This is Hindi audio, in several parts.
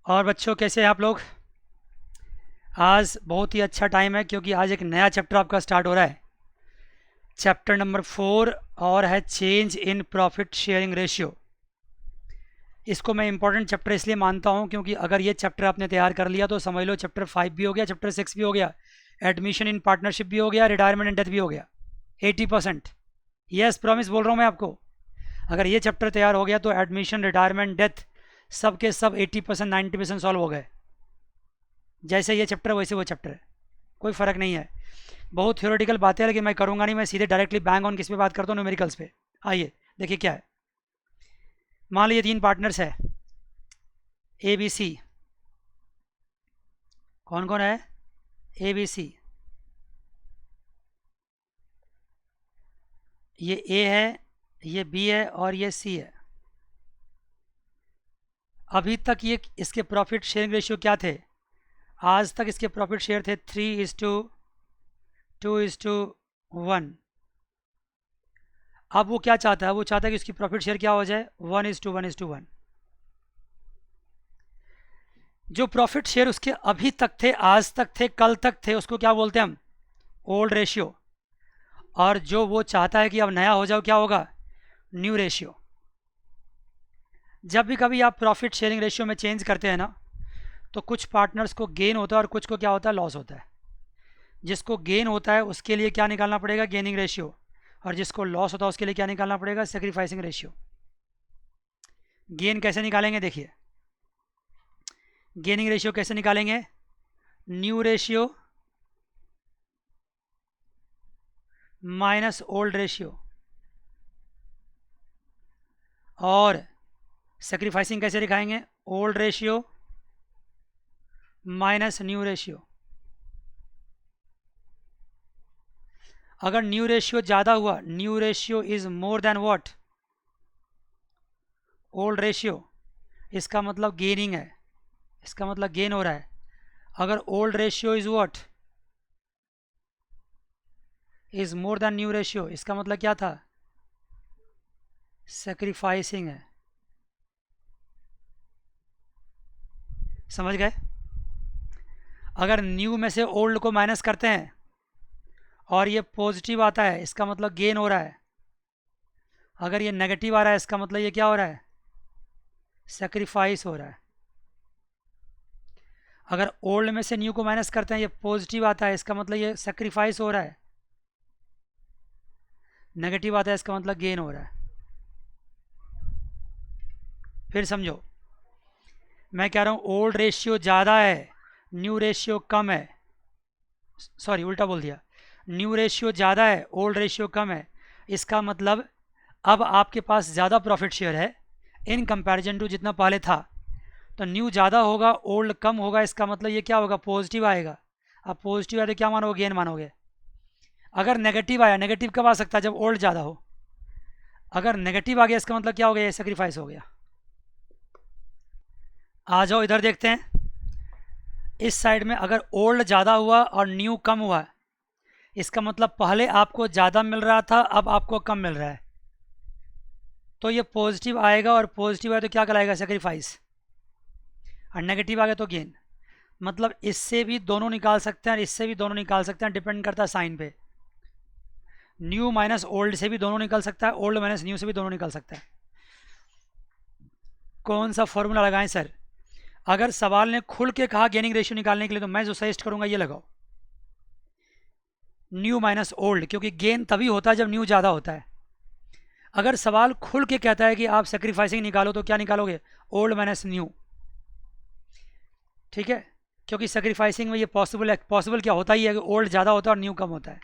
और बच्चों कैसे हैं आप लोग। आज बहुत ही अच्छा टाइम है क्योंकि आज एक नया चैप्टर आपका स्टार्ट हो रहा है। चैप्टर नंबर 4 और है change in profit sharing ratio. इसको मैं इंपॉर्टेंट चैप्टर इसलिए मानता हूँ क्योंकि अगर ये चैप्टर आपने तैयार कर लिया तो समझ लो चैप्टर 5 भी हो गया, चैप्टर 6 भी हो गया, एडमिशन इन पार्टनरशिप भी हो गया, रिटायरमेंट एंड डेथ भी हो गया। 80%। यस, प्रॉमिस बोल रहा हूँ मैं आपको। अगर ये चैप्टर तैयार हो गया तो एडमिशन, रिटायरमेंट, डेथ सब के सब 80% 90% सॉल्व हो गए। जैसे ये चैप्टर वैसे वो चैप्टर है, कोई फ़र्क नहीं है। बहुत थ्योरेटिकल बातें हैं लेकिन मैं करूँगा नहीं, मैं सीधे डायरेक्टली बैंग ऑन किस पे बात करता हूँ, न्यूमेरिकल्स पे। आइए देखिए क्या है। मान लीजिए 3 पार्टनर्स है ए बी सी। कौन कौन है? A B C. ये ए है, ये बी है और ये सी है। अभी तक ये इसके प्रॉफिट शेयरिंग रेशियो क्या थे? आज तक इसके प्रॉफिट शेयर थे 3:2:1। अब वो क्या चाहता है? वो चाहता है कि उसकी प्रॉफिट शेयर क्या हो जाए? 1:1:1। जो प्रॉफिट शेयर उसके अभी तक थे, आज तक थे, कल तक थे, उसको क्या बोलते हैं हम? Old ratio. और जो वो चाहता है कि अब नया हो जाओ, क्या होगा? New ratio. जब भी कभी आप प्रॉफिट शेयरिंग रेशियो में चेंज करते हैं ना, तो कुछ पार्टनर्स को गेन होता है और कुछ को क्या होता है? लॉस होता है। जिसको गेन होता है उसके लिए क्या निकालना पड़ेगा? Gaining ratio. और जिसको लॉस होता है उसके लिए क्या निकालना पड़ेगा? Sacrificing ratio. गेन कैसे निकालेंगे? देखिए, गेनिंग रेशियो कैसे निकालेंगे? New ratio minus old ratio. और सेक्रीफाइसिंग कैसे दिखाएंगे? Old ratio minus new ratio. अगर न्यू रेशियो ज़्यादा हुआ, new ratio is more than what? Old ratio. इसका मतलब गेनिंग है, इसका मतलब गेन हो रहा है। अगर old ratio is what? Is more than new ratio, इसका मतलब क्या था? सेक्रीफाइसिंग है। समझ गए? अगर न्यू में से ओल्ड को माइनस करते हैं और ये पॉजिटिव आता है, इसका मतलब गेन हो रहा है। अगर ये नेगेटिव आ रहा है, इसका मतलब ये क्या हो रहा है? सेक्रीफाइस हो रहा है। अगर ओल्ड में से न्यू को माइनस करते हैं, ये पॉजिटिव आता है, इसका मतलब ये सेक्रीफाइस हो रहा है। नेगेटिव आता है, इसका मतलब गेन हो रहा है। फिर समझो, मैं कह रहा हूँ ओल्ड रेशियो ज़्यादा है, न्यू रेशियो कम है। सॉरी, उल्टा बोल दिया। न्यू रेशियो ज़्यादा है, ओल्ड रेशियो कम है। इसका मतलब अब आपके पास ज़्यादा प्रॉफिट शेयर है इन कंपैरिजन टू जितना पहले था। तो न्यू ज़्यादा होगा, ओल्ड कम होगा, इसका मतलब ये क्या होगा? पॉजिटिव आएगा। अब पॉजिटिव आया तो क्या मानोगे? गेन मानोगे। अगर नेगेटिव आया, नेगेटिव कब आ सकता है? जब ओल्ड ज़्यादा हो। अगर नेगेटिव आ गया, इसका मतलब क्या हो गया? ये सेक्रीफाइस हो गया। आ जाओ इधर देखते हैं। इस साइड में अगर ओल्ड ज़्यादा हुआ और न्यू कम हुआ, इसका मतलब पहले आपको ज़्यादा मिल रहा था, अब आपको कम मिल रहा है। तो ये पॉजिटिव आएगा और पॉजिटिव आए तो क्या कहलाएगा? सेक्रीफाइस। और नेगेटिव आ गया तो गेन। मतलब इससे भी दोनों निकाल सकते हैं और इससे भी दोनों निकाल सकते हैं, डिपेंड करता है साइन पे। न्यू माइनस ओल्ड से भी दोनों निकल सकता है, ओल्ड माइनस न्यू से भी दोनों निकल सकता है। कौन सा फॉर्मूला लगाएं सर? अगर सवाल ने खुल के कहा गेनिंग रेशियो निकालने के लिए, तो मैं जो सजेस्ट करूंगा ये लगाओ, न्यू माइनस ओल्ड, क्योंकि गेन तभी होता है जब न्यू ज़्यादा होता है। अगर सवाल खुल के कहता है कि आप सेक्रीफाइसिंग निकालो, तो क्या निकालोगे? Old minus new. ठीक है, क्योंकि सेक्रीफाइसिंग में ये पॉसिबल है, पॉसिबल क्या होता ही है कि ओल्ड ज़्यादा होता है और न्यू कम होता है।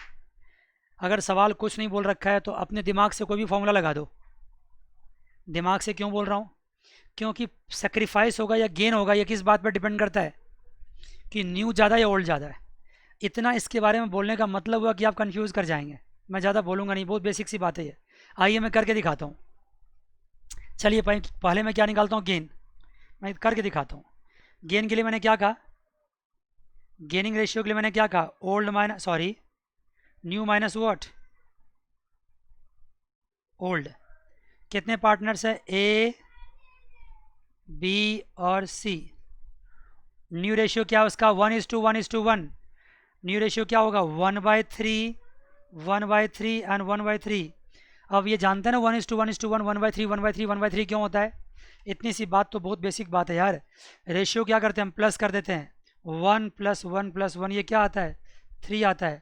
अगर सवाल कुछ नहीं बोल रखा है तो अपने दिमाग से कोई भी फॉर्मूला लगा दो। दिमाग से क्यों बोल रहा हूँ? क्योंकि सेक्रीफाइस होगा या गेन होगा, ये किस बात पर डिपेंड करता है? कि न्यू ज़्यादा या ओल्ड ज़्यादा है। इतना इसके बारे में बोलने का मतलब हुआ कि आप कंफ्यूज कर जाएंगे। मैं ज़्यादा बोलूँगा नहीं, बहुत बेसिक सी बात है ये। आइए मैं करके दिखाता हूँ। चलिए पहले मैं क्या निकालता हूँ? गेन। मैं करके दिखाता हूँ। गेन के लिए मैंने क्या कहा? गेनिंग रेशियो के लिए मैंने क्या कहा? Old minus, sorry, new minus what? Old. कितने पार्टनर्स है? ए, बी और सी। न्यू रेशियो क्या है उसका 1:1:1। न्यू रेशियो क्या होगा 1/3 1/3 एंड 1/3। अब ये जानते हैं ना 1:1:1 1/3 1/3 1/3 क्यों होता है? इतनी सी बात तो बहुत बेसिक बात है यार। रेशियो क्या करते हैं हम प्लस कर देते हैं 1 + 1 + 1 ये क्या आता है 3 आता है।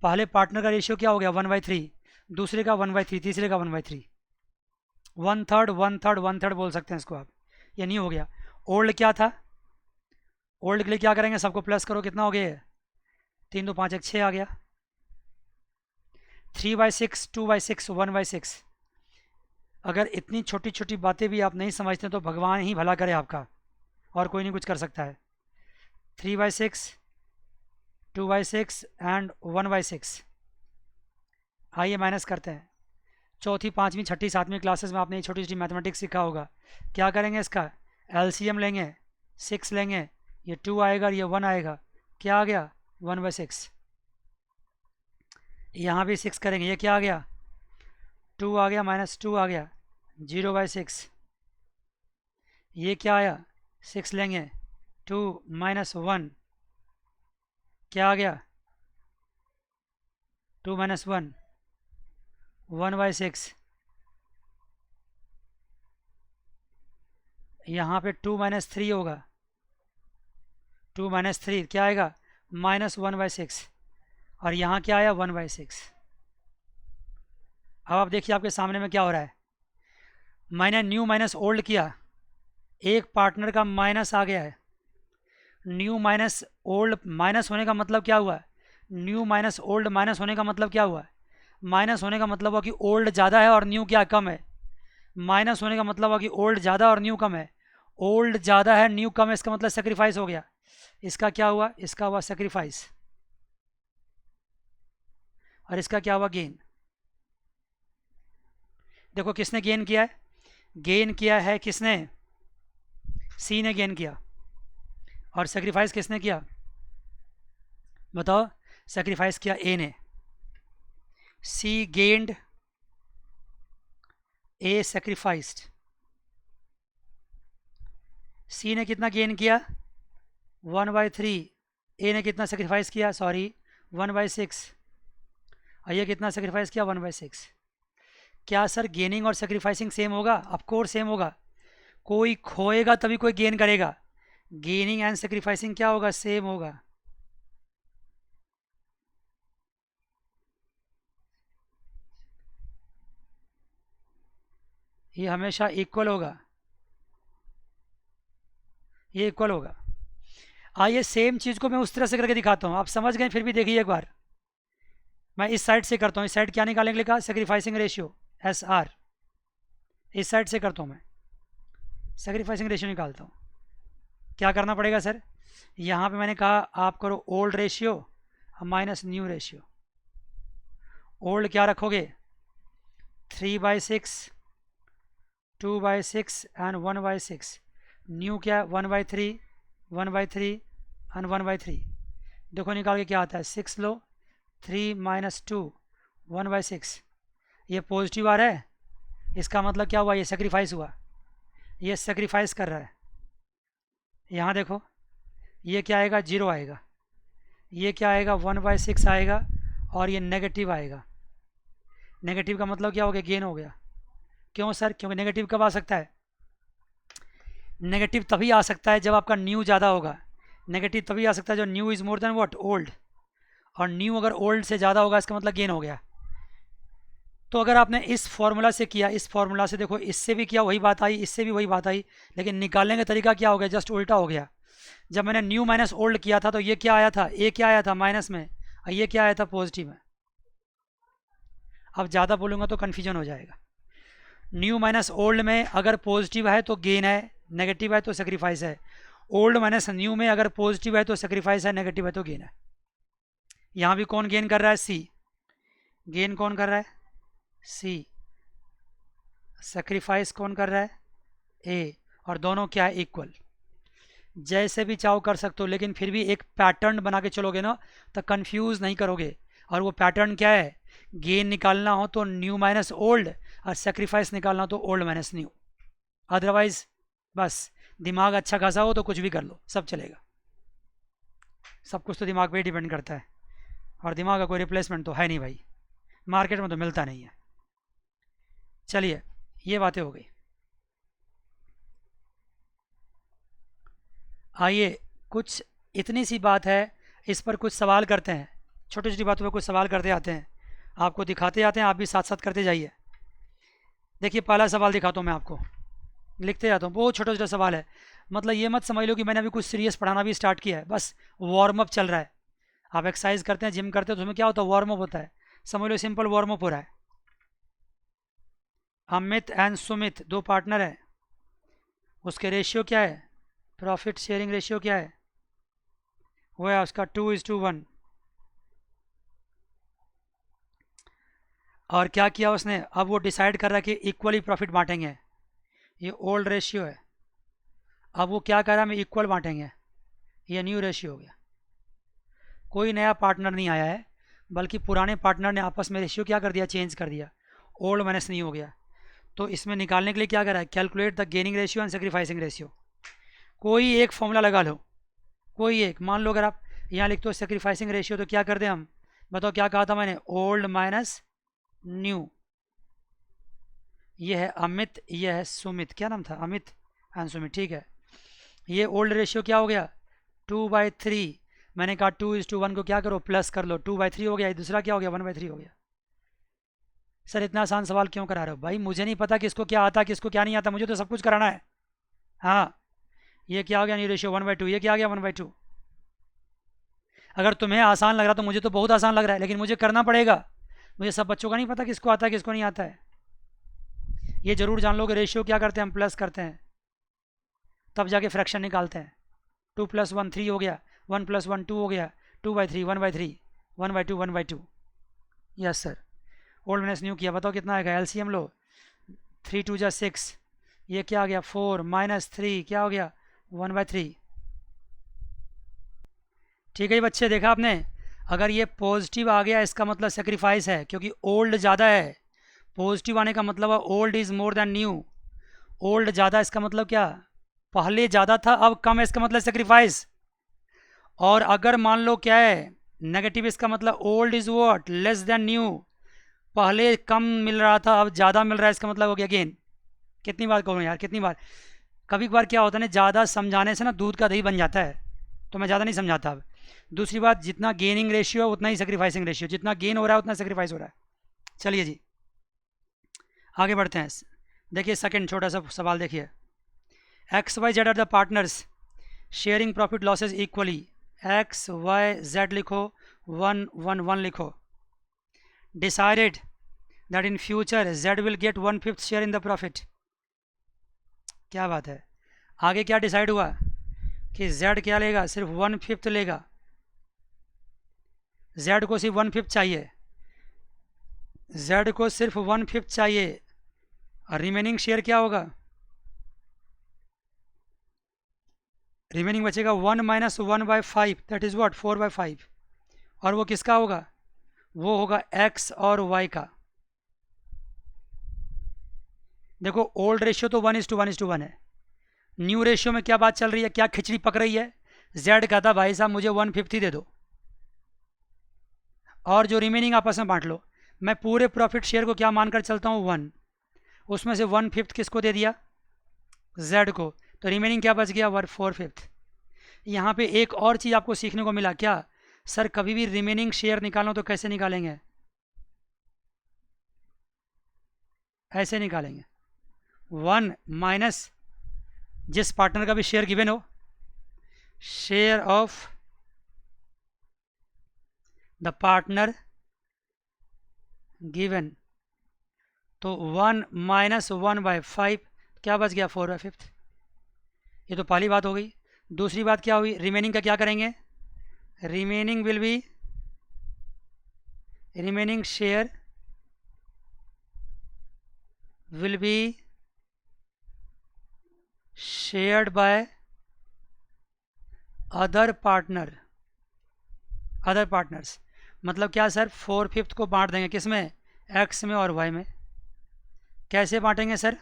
पहले पार्टनर का रेशियो क्या हो गया 1/3, दूसरे का 1/3, तीसरे का 1/3। 1/3 1/3 1/3 बोल सकते हैं इसको आप। ये नहीं हो गया। ओल्ड क्या था? ओल्ड के लिए क्या करेंगे सबको प्लस करो कितना हो गया 3 2 5 1 6 आ गया। 3/6 2/6 1/6। अगर इतनी छोटी छोटी बातें भी आप नहीं समझते तो भगवान ही भला करे आपका, और कोई नहीं कुछ कर सकता है। 3/6 2/6 एंड 1/6। आइए माइनस करते हैं। चौथी पाँचवीं छठी सातवीं क्लासेस में आपने ये छोटी छोटी मैथमेटिक्स सीखा होगा। क्या करेंगे इसका एलसीएम लेंगे 6 लेंगे, ये 2 आएगा और ये 1 आएगा। क्या आ गया 1/6। यहाँ भी 6 करेंगे, ये क्या आ गया 2 आ गया -2 आ गया 0/6। ये क्या आया 6 लेंगे 2 - 1 क्या आ गया 2 - 1 1/6। यहाँ पे 2 - 3 होगा 2 - 3 क्या आएगा -1/6 और यहाँ क्या आया 1/6। अब आप देखिए आपके सामने में क्या हो रहा है। मैंने न्यू माइनस ओल्ड किया, एक पार्टनर का माइनस आ गया है। न्यू माइनस ओल्ड माइनस होने का मतलब क्या हुआ? न्यू माइनस ओल्ड माइनस होने का मतलब क्या हुआ? माइनस होने का मतलब हुआ कि ओल्ड ज़्यादा है और न्यू क्या कम है। माइनस होने का मतलब हुआ कि ओल्ड ज़्यादा और न्यू कम है। ओल्ड ज़्यादा है न्यू कम है, इसका मतलब सेक्रीफाइस हो गया। इसका क्या हुआ? इसका हुआ सेक्रीफाइस। और इसका क्या हुआ? गेन। देखो किसने गेन किया है? गेन किया है किसने? सी ने गेन किया। और सेक्रीफाइस किसने किया? बताओ। सेक्रीफाइस किया ए ने। सी गेन्ड, ए सेक्रीफाइस्ड। सी ने कितना गेन किया 1/3। ए ने कितना सेक्रीफाइस किया? सॉरी 1/6। और ये कितना सेक्रीफाइस किया 1/6। क्या सर गेनिंग और सेक्रीफाइसिंग सेम होगा? ऑफ कोर्स सेम होगा। कोई खोएगा तभी कोई गेन करेगा। गेनिंग एंड सेक्रीफाइसिंग क्या होगा? सेम होगा। ये हमेशा इक्वल होगा, ये इक्वल होगा। आइए सेम चीज़ को मैं उस तरह से करके दिखाता हूँ, आप समझ गए फिर भी देखिए एक बार। मैं इस साइड से करता हूँ। इस साइड क्या निकालने के लिए कहा? Sacrificing ratio SR। इस साइड से करता हूँ मैं, सेक्रीफाइसिंग रेशियो निकालता हूँ। क्या करना पड़ेगा सर? यहाँ पे मैंने कहा आप करो old ratio minus new ratio. Old क्या रखोगे 3/6 2/6 एंड 1/6। न्यू क्या 1/3 1/3 एंड 1/3। देखो निकाल के क्या आता है 6 लो 3 - 2 1/6। ये पॉजिटिव आ रहा है, इसका मतलब क्या हुआ? ये सेक्रीफाइस हुआ, ये सेक्रीफाइस कर रहा है। यहाँ देखो ये क्या आएगा 0 आएगा, ये क्या आएगा 1/6 आएगा और ये नेगेटिव आएगा। नेगेटिव का मतलब क्या हो गया? गेन हो गया। क्यों सर? क्योंकि नेगेटिव कब आ सकता है? नेगेटिव तभी आ सकता है जब आपका न्यू ज़्यादा होगा। नेगेटिव तभी आ सकता है जो new is more than what old. और न्यू अगर ओल्ड से ज़्यादा होगा इसका मतलब गेन हो गया। तो अगर आपने इस फॉर्मूला से किया, इस फॉर्मूला से देखो इससे भी किया वही बात आई, इससे भी वही बात आई, लेकिन निकालने का तरीका क्या हो गया? जस्ट उल्टा हो गया। जब मैंने न्यू माइनस ओल्ड किया था तो ये क्या आया था? ए क्या आया था माइनस में, और ये क्या आया था पॉजिटिव में। अब ज़्यादा बोलूँगा तो कन्फ्यूजन हो जाएगा। न्यू माइनस ओल्ड में अगर पॉजिटिव है तो गेन है, नेगेटिव है तो सेक्रीफाइस है। ओल्ड माइनस न्यू में अगर पॉजिटिव है तो सेक्रीफाइस है, नेगेटिव है तो गेन है। यहाँ भी कौन गेन कर रहा है? सी। गेन कौन कर रहा है? सी। सेक्रीफाइस कौन कर रहा है? ए। और दोनों क्या है? इक्वल। जैसे भी चाहो कर सकते हो, लेकिन फिर भी एक पैटर्न बना के चलोगे ना तो कंफ्यूज नहीं करोगे। और वो पैटर्न क्या है? गेन निकालना हो तो न्यू माइनस ओल्ड, और सेक्रीफाइस निकालना हो तो ओल्ड माइनस न्यू। अदरवाइज बस दिमाग अच्छा खासा हो तो कुछ भी कर लो, सब चलेगा। सब कुछ तो दिमाग पे ही डिपेंड करता है, और दिमाग का कोई रिप्लेसमेंट तो है नहीं भाई, मार्केट में तो मिलता नहीं है। चलिए, ये बातें हो गई। आइए, कुछ इतनी सी बात है, इस पर कुछ सवाल करते हैं। छोटी छोटी बातों पर कुछ सवाल करते आते हैं, आपको दिखाते आते हैं, आप भी साथ साथ करते जाइए। देखिए, पहला सवाल दिखाता हूँ मैं आपको, लिखते जाता हूँ। बहुत छोटा छोटा सवाल है, मतलब ये मत समझ लो कि मैंने अभी कुछ सीरियस पढ़ाना भी स्टार्ट किया है, बस वार्म अप चल रहा है। आप एक्सरसाइज करते हैं, जिम करते हैं, तो उसमें क्या होता है, वार्म अप होता है। समझ लो सिंपल वार्म अप हो रहा है। अमित एंड सुमित दो पार्टनर है, उसके रेशियो क्या है, प्रॉफिट शेयरिंग रेशियो क्या है, वो है उसका 2:1। और क्या किया उसने, अब वो डिसाइड कर रहा है कि इक्वली प्रॉफिट बांटेंगे, ये ओल्ड रेशियो है। अब वो क्या कर रहा है, हम इक्वल बांटेंगे, ये न्यू रेशियो हो गया। कोई नया पार्टनर नहीं आया है, बल्कि पुराने पार्टनर ने आपस में रेशियो क्या कर दिया, चेंज कर दिया, ओल्ड माइनस न्यू हो गया। तो इसमें निकालने के लिए क्या करा है, calculate the gaining ratio and sacrificing ratio. कोई एक फॉर्मूला लगा लो, कोई एक। मान लो अगर आप यहाँ लिखते हो सेक्रीफाइसिंग रेशियो, तो क्या कर दें हम, बताओ क्या कहा था मैंने, ओल्ड माइनस न्यू। ये है अमित, ये है सुमित, क्या नाम था, अमित एंड सुमित, ठीक है। ये ओल्ड रेशियो क्या हो गया, 2/3। मैंने कहा 2:1 को क्या करो, प्लस कर लो, 2/3 हो गया। ये दूसरा क्या हो गया, 1/3 हो गया। सर इतना आसान सवाल क्यों करा रहे हो भाई, मुझे नहीं पता किसको क्या आता किसको क्या नहीं आता, मुझे तो सब कुछ कराना है। हाँ, ये क्या हो गया, न्यू रेशियो 1/2, ये क्या आ गया 1/2। अगर तुम्हें आसान लग रहा तो मुझे तो बहुत आसान लग रहा है, लेकिन मुझे करना पड़ेगा। मुझे सब बच्चों का नहीं पता किसको आता है किसको नहीं आता है। ये जरूर जान लो कि रेशियो क्या करते हैं, हम प्लस करते हैं, तब जाके फ्रैक्शन निकालते हैं। 2 + 1 3 हो गया, 1 + 1 2 हो गया, 2/3 1/3, 1/2 1/2। Yes sir, old minus new किया, बताओ कितना आएगा, एलसीएम लो, 3 2 जा 6, ये क्या आ गया 4 -3 क्या हो गया 1/3। ठीक है जी बच्चे, देखा आपने, अगर ये पॉजिटिव आ गया इसका मतलब सेक्रीफाइस है, क्योंकि ओल्ड ज़्यादा है। पॉजिटिव आने का मतलब है old is more than new. Old ज़्यादा इसका मतलब क्या, पहले ज़्यादा था अब कम है, इसका मतलब सेक्रीफाइस। और अगर मान लो क्या है नेगेटिव, इसका मतलब old is what, less than new. पहले कम मिल रहा था अब ज़्यादा मिल रहा है, इसका मतलब हो गया गेन। कितनी बार कहूँ यार, कितनी बार। कभी कभार क्या होता है ना, ज़्यादा समझाने से ना दूध का दही बन जाता है, तो मैं ज़्यादा नहीं समझाता अब। दूसरी बात, जितना गेनिंग रेशियो है उतना ही सेक्रीफाइसिंग रेशियो, जितना गेन हो रहा है उतना सेक्रीफाइस हो रहा है। चलिए जी, आगे बढ़ते हैं। देखिए सेकंड छोटा सा सवाल देखिए, XYZ are the partners sharing profit losses equally. XYZ लिखो, 1 1 1 लिखो। Decided that in future Z will get 1/5 share in the profit. क्या बात है, आगे क्या डिसाइड हुआ कि Z क्या लेगा, सिर्फ 1/5 लेगा। Z को सिर्फ 1/5 चाहिए, Z को सिर्फ 1/5 चाहिए, और रिमेनिंग शेयर क्या होगा, रिमेनिंग बचेगा 1 - 1/5, दैट इज व्हाट 4/5। और वो किसका होगा, वो होगा X और Y का। देखो ओल्ड रेशियो तो 1:1 है, न्यू रेशियो में क्या बात चल रही है, क्या खिचड़ी पक रही है। Z कहता भाई साहब मुझे 1/5 ही दे दो, और जो रिमेनिंग आपस में बांट लो। मैं पूरे प्रॉफिट शेयर को क्या मानकर चलता हूँ 1, उसमें से 1/5 किसको दे दिया, Z को, तो रिमेनिंग क्या बच गया 4/5। यहाँ पे एक और चीज़ आपको सीखने को मिला, क्या सर कभी भी रिमेनिंग शेयर निकालो तो कैसे निकालेंगे, ऐसे निकालेंगे, 1 माइनस जिस पार्टनर का भी शेयर गिवन हो, share of the partner given, तो 1 - 1/5 क्या बच गया 4/5। ये तो पहली बात हो गई। दूसरी बात क्या हुई, रिमेनिंग का क्या करेंगे, remaining will be, remaining share will be shared by other partner, other partners. मतलब क्या सर, 4/5 को बांट देंगे किस में, X में और Y में। कैसे बांटेंगे सर,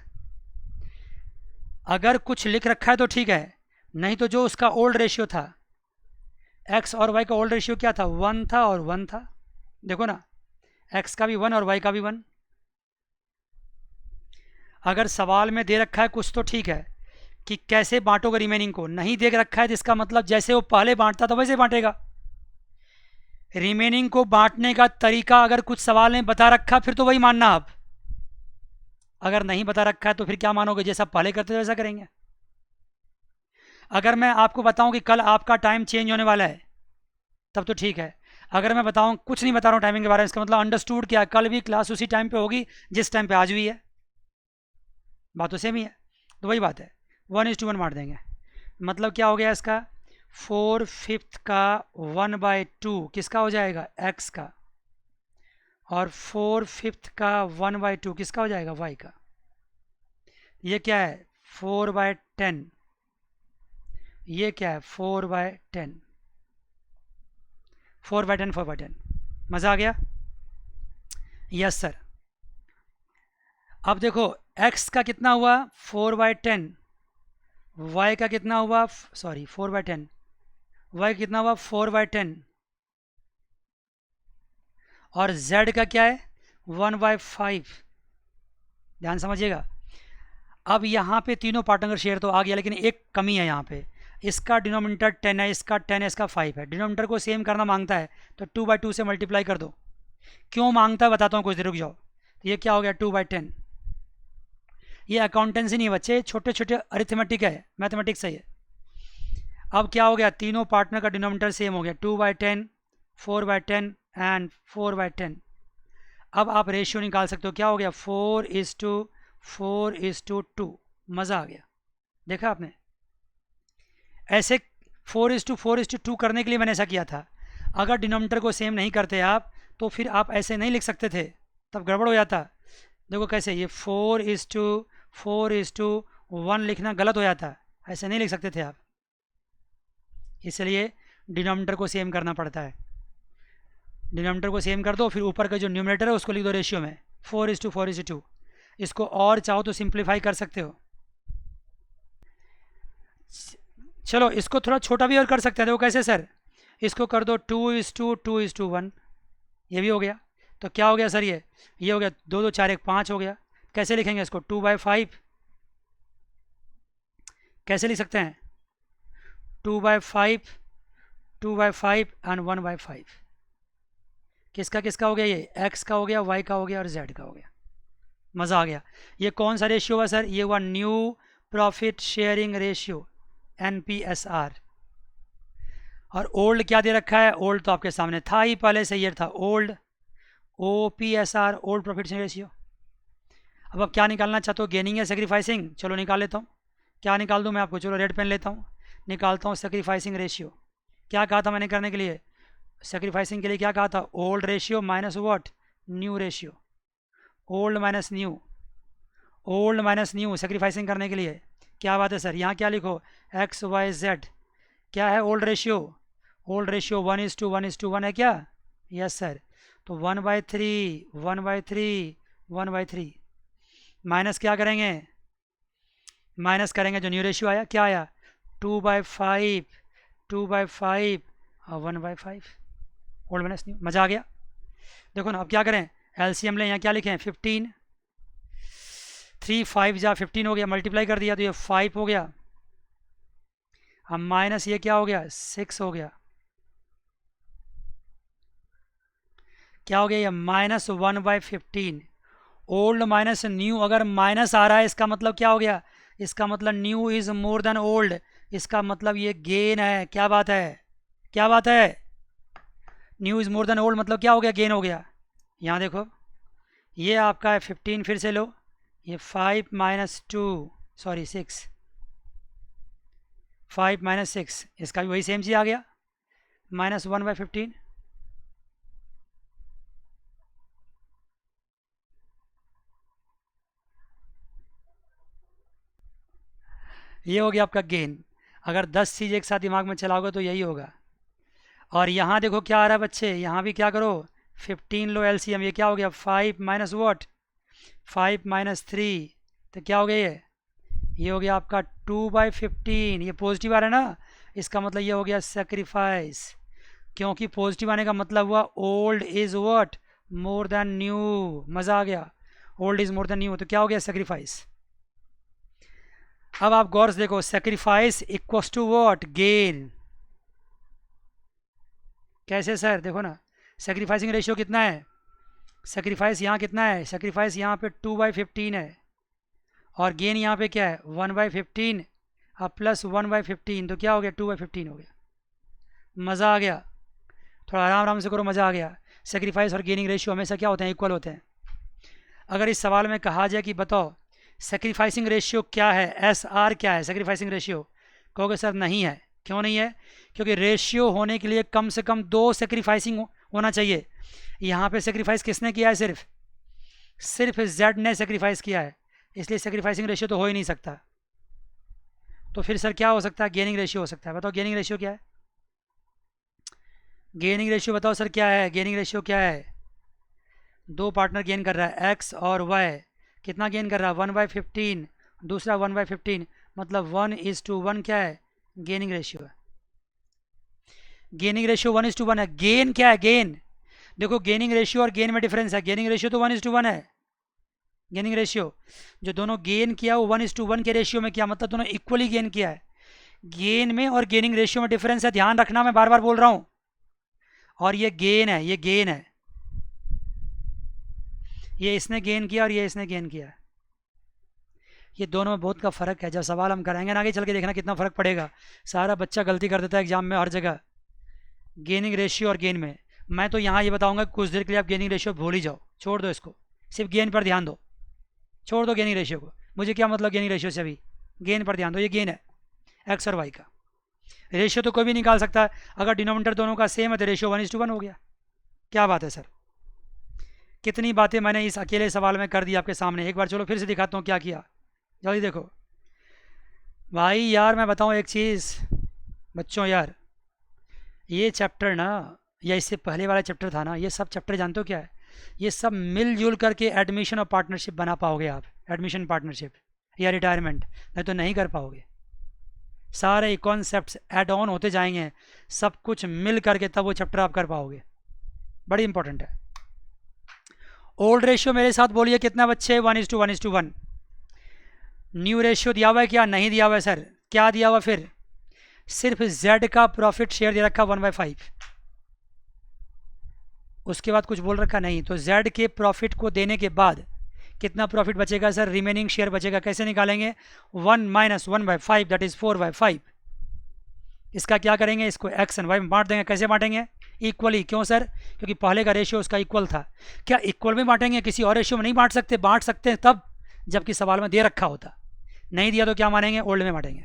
अगर कुछ लिख रखा है तो ठीक है, नहीं तो जो उसका ओल्ड रेशियो था एक्स और वाई का ओल्ड रेशियो क्या था, 1 था और 1 था। देखो ना, एक्स का भी 1 और वाई का भी 1। अगर सवाल में दे रखा है कुछ तो ठीक है कि कैसे बांटोगे रिमेनिंग को, नहीं दे रखा है तो इसका मतलब जैसे वो पहले बांटता था वैसे बांटेगा। रिमेनिंग को बांटने का तरीका अगर कुछ सवाल में बता रखा फिर तो वही मानना आप, अगर नहीं बता रखा है तो फिर क्या मानोगे, जैसा पहले करते थे वैसा करेंगे। अगर मैं आपको बताऊं कि कल आपका टाइम चेंज होने वाला है तब तो ठीक है। अगर मैं बताऊं, कुछ नहीं बता रहा हूं टाइमिंग के बारे में, इसका मतलब अंडरस्टूड क्या है, कल भी क्लास उसी टाइम पे होगी जिस टाइम पे आज हुई है, बात तो सेम ही है। तो वही बात है, 1:1 बांट देंगे। मतलब क्या हो गया इसका, 4/5 का 1/2 किसका हो जाएगा, एक्स का, और 4/5 का 1/2 किसका हो जाएगा, वाई का। ये क्या है, 4/10, ये क्या है 4/10, 4/10, 4/10। मज़ा आ गया, यस सर। अब देखो x का कितना हुआ 4/10, y का कितना हुआ, सॉरी 4/10, y का कितना हुआ 4/10, और z का क्या है 1/5। ध्यान समझिएगा। अब यहाँ पे तीनों पार्टनर शेयर तो आ गया, लेकिन एक कमी है यहाँ पे, इसका डिनोमिनेटर 10 है, इसका 10 है, इसका 5 है। डिनोमिनेटर को सेम करना मांगता है तो 2/2 से मल्टीप्लाई कर दो। क्यों मांगता है बताता हूँ, कुछ देर रुक जाओ। तो ये क्या हो गया 2/10। ये अकाउंटेंसी नहीं बच्चे, छोटे छोटे अरिथमेटिक है, मैथमेटिक्स है ये। अब क्या हो गया, तीनों पार्टनर का डिनोमिनेटर सेम हो गया, 2/10, 4/10 एंड 4/10। अब आप रेशियो निकाल सकते हो, क्या हो गया 4:4:2। मज़ा आ गया, देखा आपने। ऐसे 4:4:2 करने के लिए मैंने ऐसा किया था। अगर डिनोमिनेटर को सेम नहीं करते आप तो फिर आप ऐसे नहीं लिख सकते थे, तब गड़बड़ हो जाता। देखो कैसे, ये 4:4:1 लिखना गलत हो जाता, ऐसे नहीं लिख सकते थे आप, इसलिए डिनोमिनेटर को सेम करना पड़ता है। डिनोमिनेटर को सेम कर दो, फिर ऊपर का जो न्यूमरेटर है उसको लिख दो रेशियो में 4:4:2। इसको और चाहो तो सिंप्लीफाई कर सकते हो। चलो इसको थोड़ा छोटा भी और कर सकते हैं, देखो कैसे सर, इसको कर दो 2:2:1, ये भी हो गया। तो क्या हो गया सर, ये हो गया 2 2 4 1 5 हो गया। कैसे लिखेंगे इसको, 2/5 कैसे लिख सकते हैं, 2/5, 2/5 एंड 1/5। किसका किसका हो गया, ये x का हो गया, y का हो गया और z का हो गया। मज़ा आ गया। ये कौन सा रेशियो हुआ सर, ये हुआ new profit sharing ratio, NPSR। और ओल्ड क्या दे रखा है, ओल्ड तो आपके सामने था ही पहले से, ये था old, OPSR, old profit sharing ratio. अब क्या निकालना चाहते हो, गेनिंग या सेक्रीफाइसिंग, चलो निकाल लेता हूँ। क्या निकाल दूँ मैं आपको, चलो रेड पेन लेता हूँ, निकालता हूँ सेक्रीफाइसिंग रेशियो। क्या कहा था मैंने करने के लिए, सेक्रीफाइसिंग के लिए क्या कहा था, old ratio minus what, new ratio, old minus new, old minus new sacrificing करने के लिए। क्या बात है सर, यहाँ क्या लिखो, XYZ क्या है ओल्ड रेशियो, ओल्ड रेशियो 1:1:1 है क्या, यस सर। तो 1/3, 1/3, 1/3 माइनस क्या करेंगे, माइनस करेंगे जो न्यू रेशियो आया, क्या आया 2/5, 2/5 और 1/5, ओल्ड माइनस न्यू। मज़ा आ गया। देखो ना अब क्या करें, LCM लें, यहाँ क्या लिखें 15, 3 5 जा 15 हो गया, मल्टीप्लाई कर दिया तो ये 5 हो गया। अब माइनस ये क्या हो गया 6 हो गया, क्या हो गया ये -1/15। ओल्ड माइनस न्यू, अगर माइनस आ रहा है इसका मतलब क्या हो गया, इसका मतलब new is more than old, इसका मतलब ये गेन है। क्या बात है, क्या बात है, new is more than old मतलब क्या हो गया, गेन हो गया। यहाँ देखो ये आपका है 15, फिर से लो, ये 5 - 2 सॉरी 6, 5 - 6, इसका भी वही सेम चीज़ आ गया -1/15। ये हो गया आपका गेन। अगर 10 चीज़ एक साथ दिमाग में चलाओगे तो यही होगा। और यहाँ देखो क्या आ रहा है बच्चे, यहाँ भी क्या करो 15 लो LCM, ये क्या हो गया 5 - व्हाट, 5 - 3, तो क्या हो गया ये हो गया आपका 2/15, ये पॉजिटिव आ रहा है ना, इसका मतलब ये हो गया सेक्रीफाइस, क्योंकि पॉजिटिव आने का मतलब हुआ old is what, more than new. मज़ा आ गया, old is more than new, तो क्या हो गया सेक्रीफाइस। अब आप गौर से देखो, sacrifice equals to what, gain. कैसे सर, देखो ना, सेक्रीफाइसिंग रेशियो कितना है, सेक्रीफाइस यहाँ कितना है, सेक्रीफाइस यहाँ पे 2/15 है, और गेन यहाँ पे क्या है 1/15, अब प्लस 1/15, तो क्या हो गया 2/15 हो गया। मज़ा आ गया, थोड़ा आराम आराम से करो, मज़ा आ गया। सेक्रीफाइस और गेनिंग रेशियो हमेशा क्या होते हैं, इक्वल होते हैं। अगर इस सवाल में कहा जाए कि बताओ सेक्रीफाइसिंग रेशियो क्या है, SR क्या है सेक्रीफाइसिंग रेशियो, कहोगे सर नहीं है। क्यों नहीं है, क्योंकि रेशियो होने के लिए कम से कम 2 सेक्रीफाइसिंग होना चाहिए। यहाँ पे सेक्रीफाइस किसने किया है, सिर्फ Z ने सेक्रीफाइस किया है, इसलिए सेक्रीफाइसिंग रेशियो तो हो ही नहीं सकता। तो फिर सर क्या हो सकता है, गेनिंग रेशियो हो सकता है। बताओ गेनिंग रेशियो क्या है, गेनिंग रेशियो बताओ सर क्या है, गेनिंग रेशियो क्या है। 2 पार्टनर गेन कर रहा है X और Y, कितना गेन कर रहा है 1/15, दूसरा 1/15, मतलब 1:1 क्या है, गेनिंग रेशियो है। गेनिंग रेशियो 1:1 है। गेन क्या है, गेन देखो, गेनिंग रेशियो और गेन में डिफरेंस है। गेनिंग रेशियो तो 1:1 है, गेनिंग रेशियो जो दोनों गेन किया वो 1:1 के रेशियो में किया, मतलब दोनों इक्वली गेन किया है। गेन में और गेनिंग रेशियो में डिफरेंस है, ध्यान रखना, मैं बार बार बोल रहा हूं। और ये गेन है, ये गेन है, ये इसने गेन किया और ये इसने गेन किया, ये दोनों में बहुत का फ़र्क है। जब सवाल हम कराएंगे ना आगे चल के, देखना कितना फ़र्क पड़ेगा। सारा बच्चा गलती कर देता है एग्जाम में हर जगह, गेनिंग रेशियो और गेन में। मैं तो यहाँ ये बताऊंगा कुछ देर के लिए आप गेनिंग रेशियो भूल ही जाओ, छोड़ दो इसको, सिर्फ गेन पर ध्यान दो, छोड़ दो गेनिंग रेशियो को। मुझे क्या मतलब गेनिंग रेशियो से, अभी गेन पर ध्यान दो। ये गेन है एक्स और वाई का, रेशियो तो कोई भी निकाल सकता है। अगर डिनोमिनेटर दोनों का सेम है तो रेशियो 1:1 हो गया। क्या बात है सर, कितनी बातें मैंने इस अकेले सवाल में कर दी आपके सामने। एक बार चलो फिर से दिखाता हूँ क्या किया, जल्दी देखो भाई। यार मैं बताऊँ एक चीज़ बच्चों, यार ये चैप्टर ना, या इससे पहले वाला चैप्टर था ना, ये सब चैप्टर जानते हो क्या है, ये सब मिलजुल करके एडमिशन और पार्टनरशिप बना पाओगे आप, एडमिशन पार्टनरशिप या रिटायरमेंट, नहीं तो नहीं कर पाओगे। सारे कॉन्सेप्ट्स ऐड ऑन होते जाएंगे, सब कुछ मिल करके तब वो चैप्टर आप कर पाओगे, बड़ी इंपॉर्टेंट है। ओल्ड रेशियो मेरे साथ बोलिए कितना बच्चे, 1:1:1। न्यू रेशियो दिया हुआ है क्या, नहीं दिया हुआ है सर। क्या दिया हुआ फिर, सिर्फ Z का प्रॉफिट शेयर दे रखा 1/5, उसके बाद कुछ बोल रखा नहीं। तो Z के प्रॉफिट को देने के बाद कितना प्रॉफिट बचेगा सर, रिमेनिंग शेयर बचेगा। कैसे निकालेंगे, 1 - 1/5 दैट इज 4/5। इसका क्या करेंगे, इसको X एंड Y में बांट देंगे। कैसे बांटेंगे, इक्वली। क्यों सर, क्योंकि पहले का रेशियो उसका इक्वल था। क्या इक्वल में बांटेंगे, किसी और रेशियो में नहीं बांट सकते, बांट सकते हैं तब जबकि सवाल में दे रखा होता। नहीं दिया तो क्या मानेंगे, ओल्ड में बांटेंगे।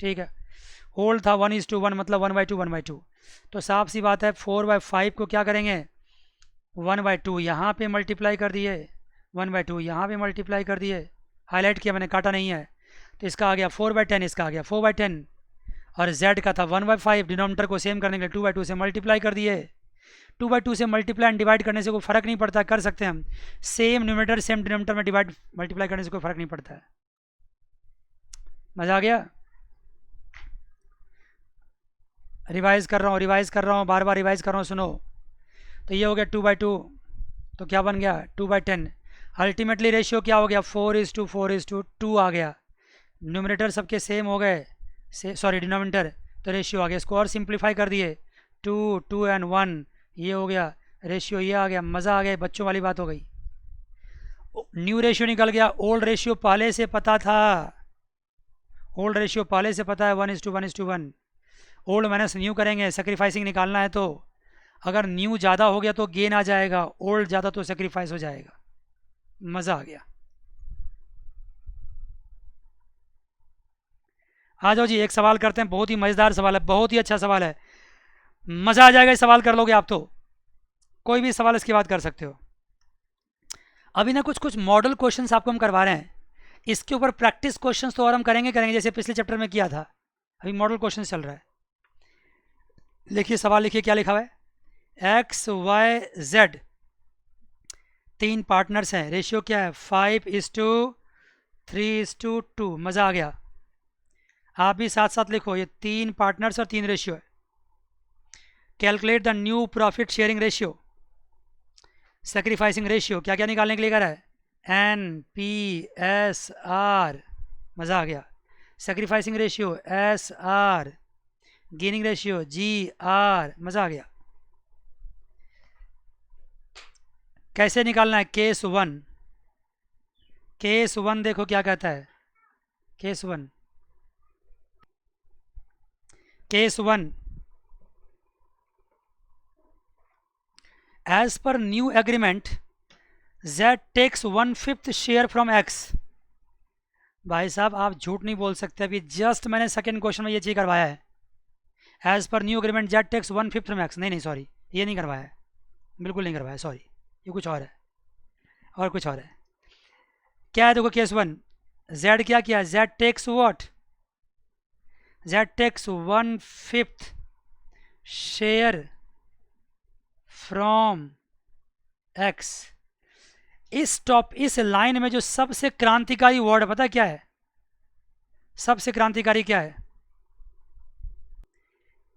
ठीक है, ओल्ड था 1:1, मतलब 1/2 1/2। तो साफ सी बात है 4/5 को क्या करेंगे, 1/2 यहाँ पे मल्टीप्लाई कर दिए, 1/2 यहाँ पे मल्टीप्लाई कर दिए, हाईलाइट किया मैंने, काटा नहीं है। तो इसका आ गया 4/10, इसका आ गया 4/10, और Z का था 1/5। डिनोमिनेटर को सेम करने के लिए 2/2 से मल्टीप्लाई कर दिए। 2/2 से मल्टीप्लाई एंड डिवाइड करने से कोई फ़र्क नहीं पड़ता, कर सकते हैं हम। सेम न्यूमरेटर सेम डिनोमिनेटर में डिवाइड मल्टीप्लाई करने से कोई फ़र्क नहीं पड़ता है। मज़ा आ गया, रिवाइज कर रहा हूँ, बार बार रिवाइज कर रहा हूँ, सुनो। तो ये हो गया 2/2, तो क्या बन गया 2/10। अल्टीमेटली रेशियो क्या हो गया, 4:4:2 आ गया। न्यूमरेटर सबके सेम हो गए, सॉरी डिनोमिनेटर, तो रेशियो आ गया। इसको और सिंप्लीफाई कर दिए, 2 2 एंड 1, ये हो गया रेशियो, ये आ गया। मज़ा आ गया, बच्चों वाली बात हो गई। न्यू रेशियो निकल गया, ओल्ड रेशियो पहले से पता था, ओल्ड रेशियो पहले से पता है 1:1:1। ओल्ड माइनस न्यू करेंगे, सेक्रीफाइसिंग निकालना है तो अगर न्यू ज़्यादा हो गया तो गेन आ जाएगा, ओल्ड ज़्यादा तो सेक्रीफाइस हो जाएगा। मज़ा आ गया। आ जाओ जी, एक सवाल करते हैं, बहुत ही मज़ेदार सवाल है, बहुत ही अच्छा सवाल है, मज़ा आ जाएगा। सवाल कर लोगे आप तो कोई भी सवाल इसके बाद कर सकते हो। अभी ना कुछ कुछ मॉडल क्वेश्चंस आपको हम करवा रहे हैं, इसके ऊपर प्रैक्टिस क्वेश्चंस तो और हम करेंगे जैसे पिछले चैप्टर में किया था। अभी मॉडल क्वेश्चन चल रहा है। लिखिए सवाल, लिखिए क्या लिखा हुआ है, XYZ 3 पार्टनर्स हैं, रेशियो क्या है 5:3 3:2। मज़ा आ गया। आप भी साथ साथ लिखो, ये 3 पार्टनर्स और 3 रेशियो है। Calculate the new profit sharing ratio, sacrificing ratio. क्या क्या निकालने के लिए कह रहा है? NPSR। मज़ा आ गया। Sacrificing ratio SR, gaining ratio GR। मज़ा आ गया। कैसे निकालना है? केस वन देखो क्या कहता है। Case one as per new agreement Z takes 1/5 share from X। भाई साहब आप झूठ नहीं बोल सकते, अभी जस्ट मैंने सेकंड क्वेश्चन में ये चीज़ करवाया है। As per new agreement Z takes 1/5 from X। नहीं सॉरी, ये नहीं करवाया है, बिल्कुल नहीं करवाया, सॉरी। ये कुछ और है, और कुछ और है। क्या है देखो केस वन, Z क्या किया? Z takes what? Z takes 1/5 share from X। इस लाइन में जो सबसे क्रांतिकारी वर्ड पता क्या है? सबसे क्रांतिकारी क्या है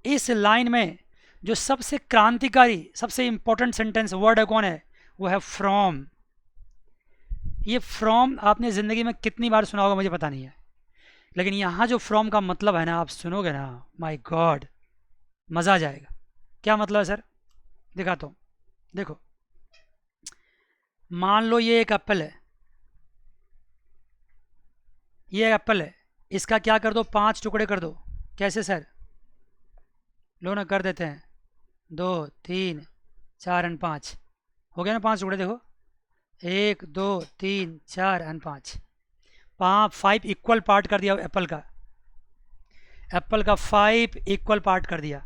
इस लाइन में? जो सबसे क्रांतिकारी, सबसे इंपॉर्टेंट सेंटेंस वर्ड है, कौन है? वो है फ्रॉम। ये फ्रॉम आपने ज़िंदगी में कितनी बार सुना होगा मुझे पता नहीं है, लेकिन यहाँ जो फ्रॉम का मतलब है ना, आप सुनोगे ना, माय गॉड, मज़ा आ जाएगा। क्या मतलब है सर? दिखाता हूँ, देखो। मान लो ये एक एप्पल है, ये एप्पल है, इसका क्या कर दो? 5 टुकड़े कर दो। कैसे सर? लो ना, कर देते हैं। 2 3 4 और 5 हो गया ना? 5 टुकड़े देखो, 1 2 3 4 और 5। 5 इक्वल पार्ट कर दिया एप्पल का। एप्पल का 5 इक्वल पार्ट कर दिया।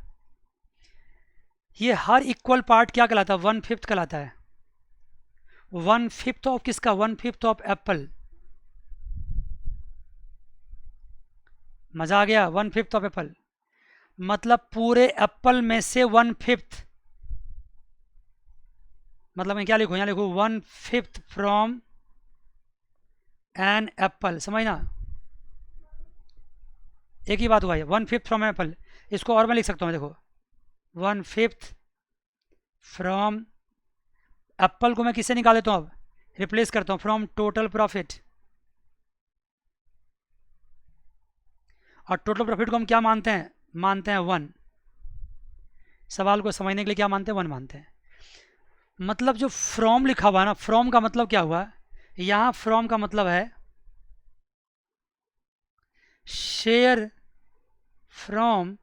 ये हर इक्वल पार्ट क्या कहलाता है? 1/5 कहलाता है। 1/5 ऑफ किसका? 1/5 ऑफ एप्पल। मज़ा आ गया? 1/5 ऑफ एप्पल मतलब पूरे एप्पल में से 1/5। मतलब मैं क्या लिखूँ? यहाँ लिखूँ 1/5 फ्रॉम एन एप्पल। समझना, एक ही बात हुआ है। 1/5 फ्रॉम एप्पल। इसको और मैं लिख सकता हूँ, देखो 1/5 फ्रॉम एप्पल को मैं किससे निकाल देता हूँ? अब रिप्लेस करता हूँ फ्रॉम टोटल प्रॉफिट। और टोटल प्रॉफिट को हम क्या मानते हैं? मानते हैं 1। सवाल को समझने के लिए क्या मानते हैं? 1 मानते हैं। मतलब जो फ्रॉम लिखा हुआ है ना, फ्रॉम का मतलब क्या हुआ? यहाँ फ्रॉम का मतलब है share from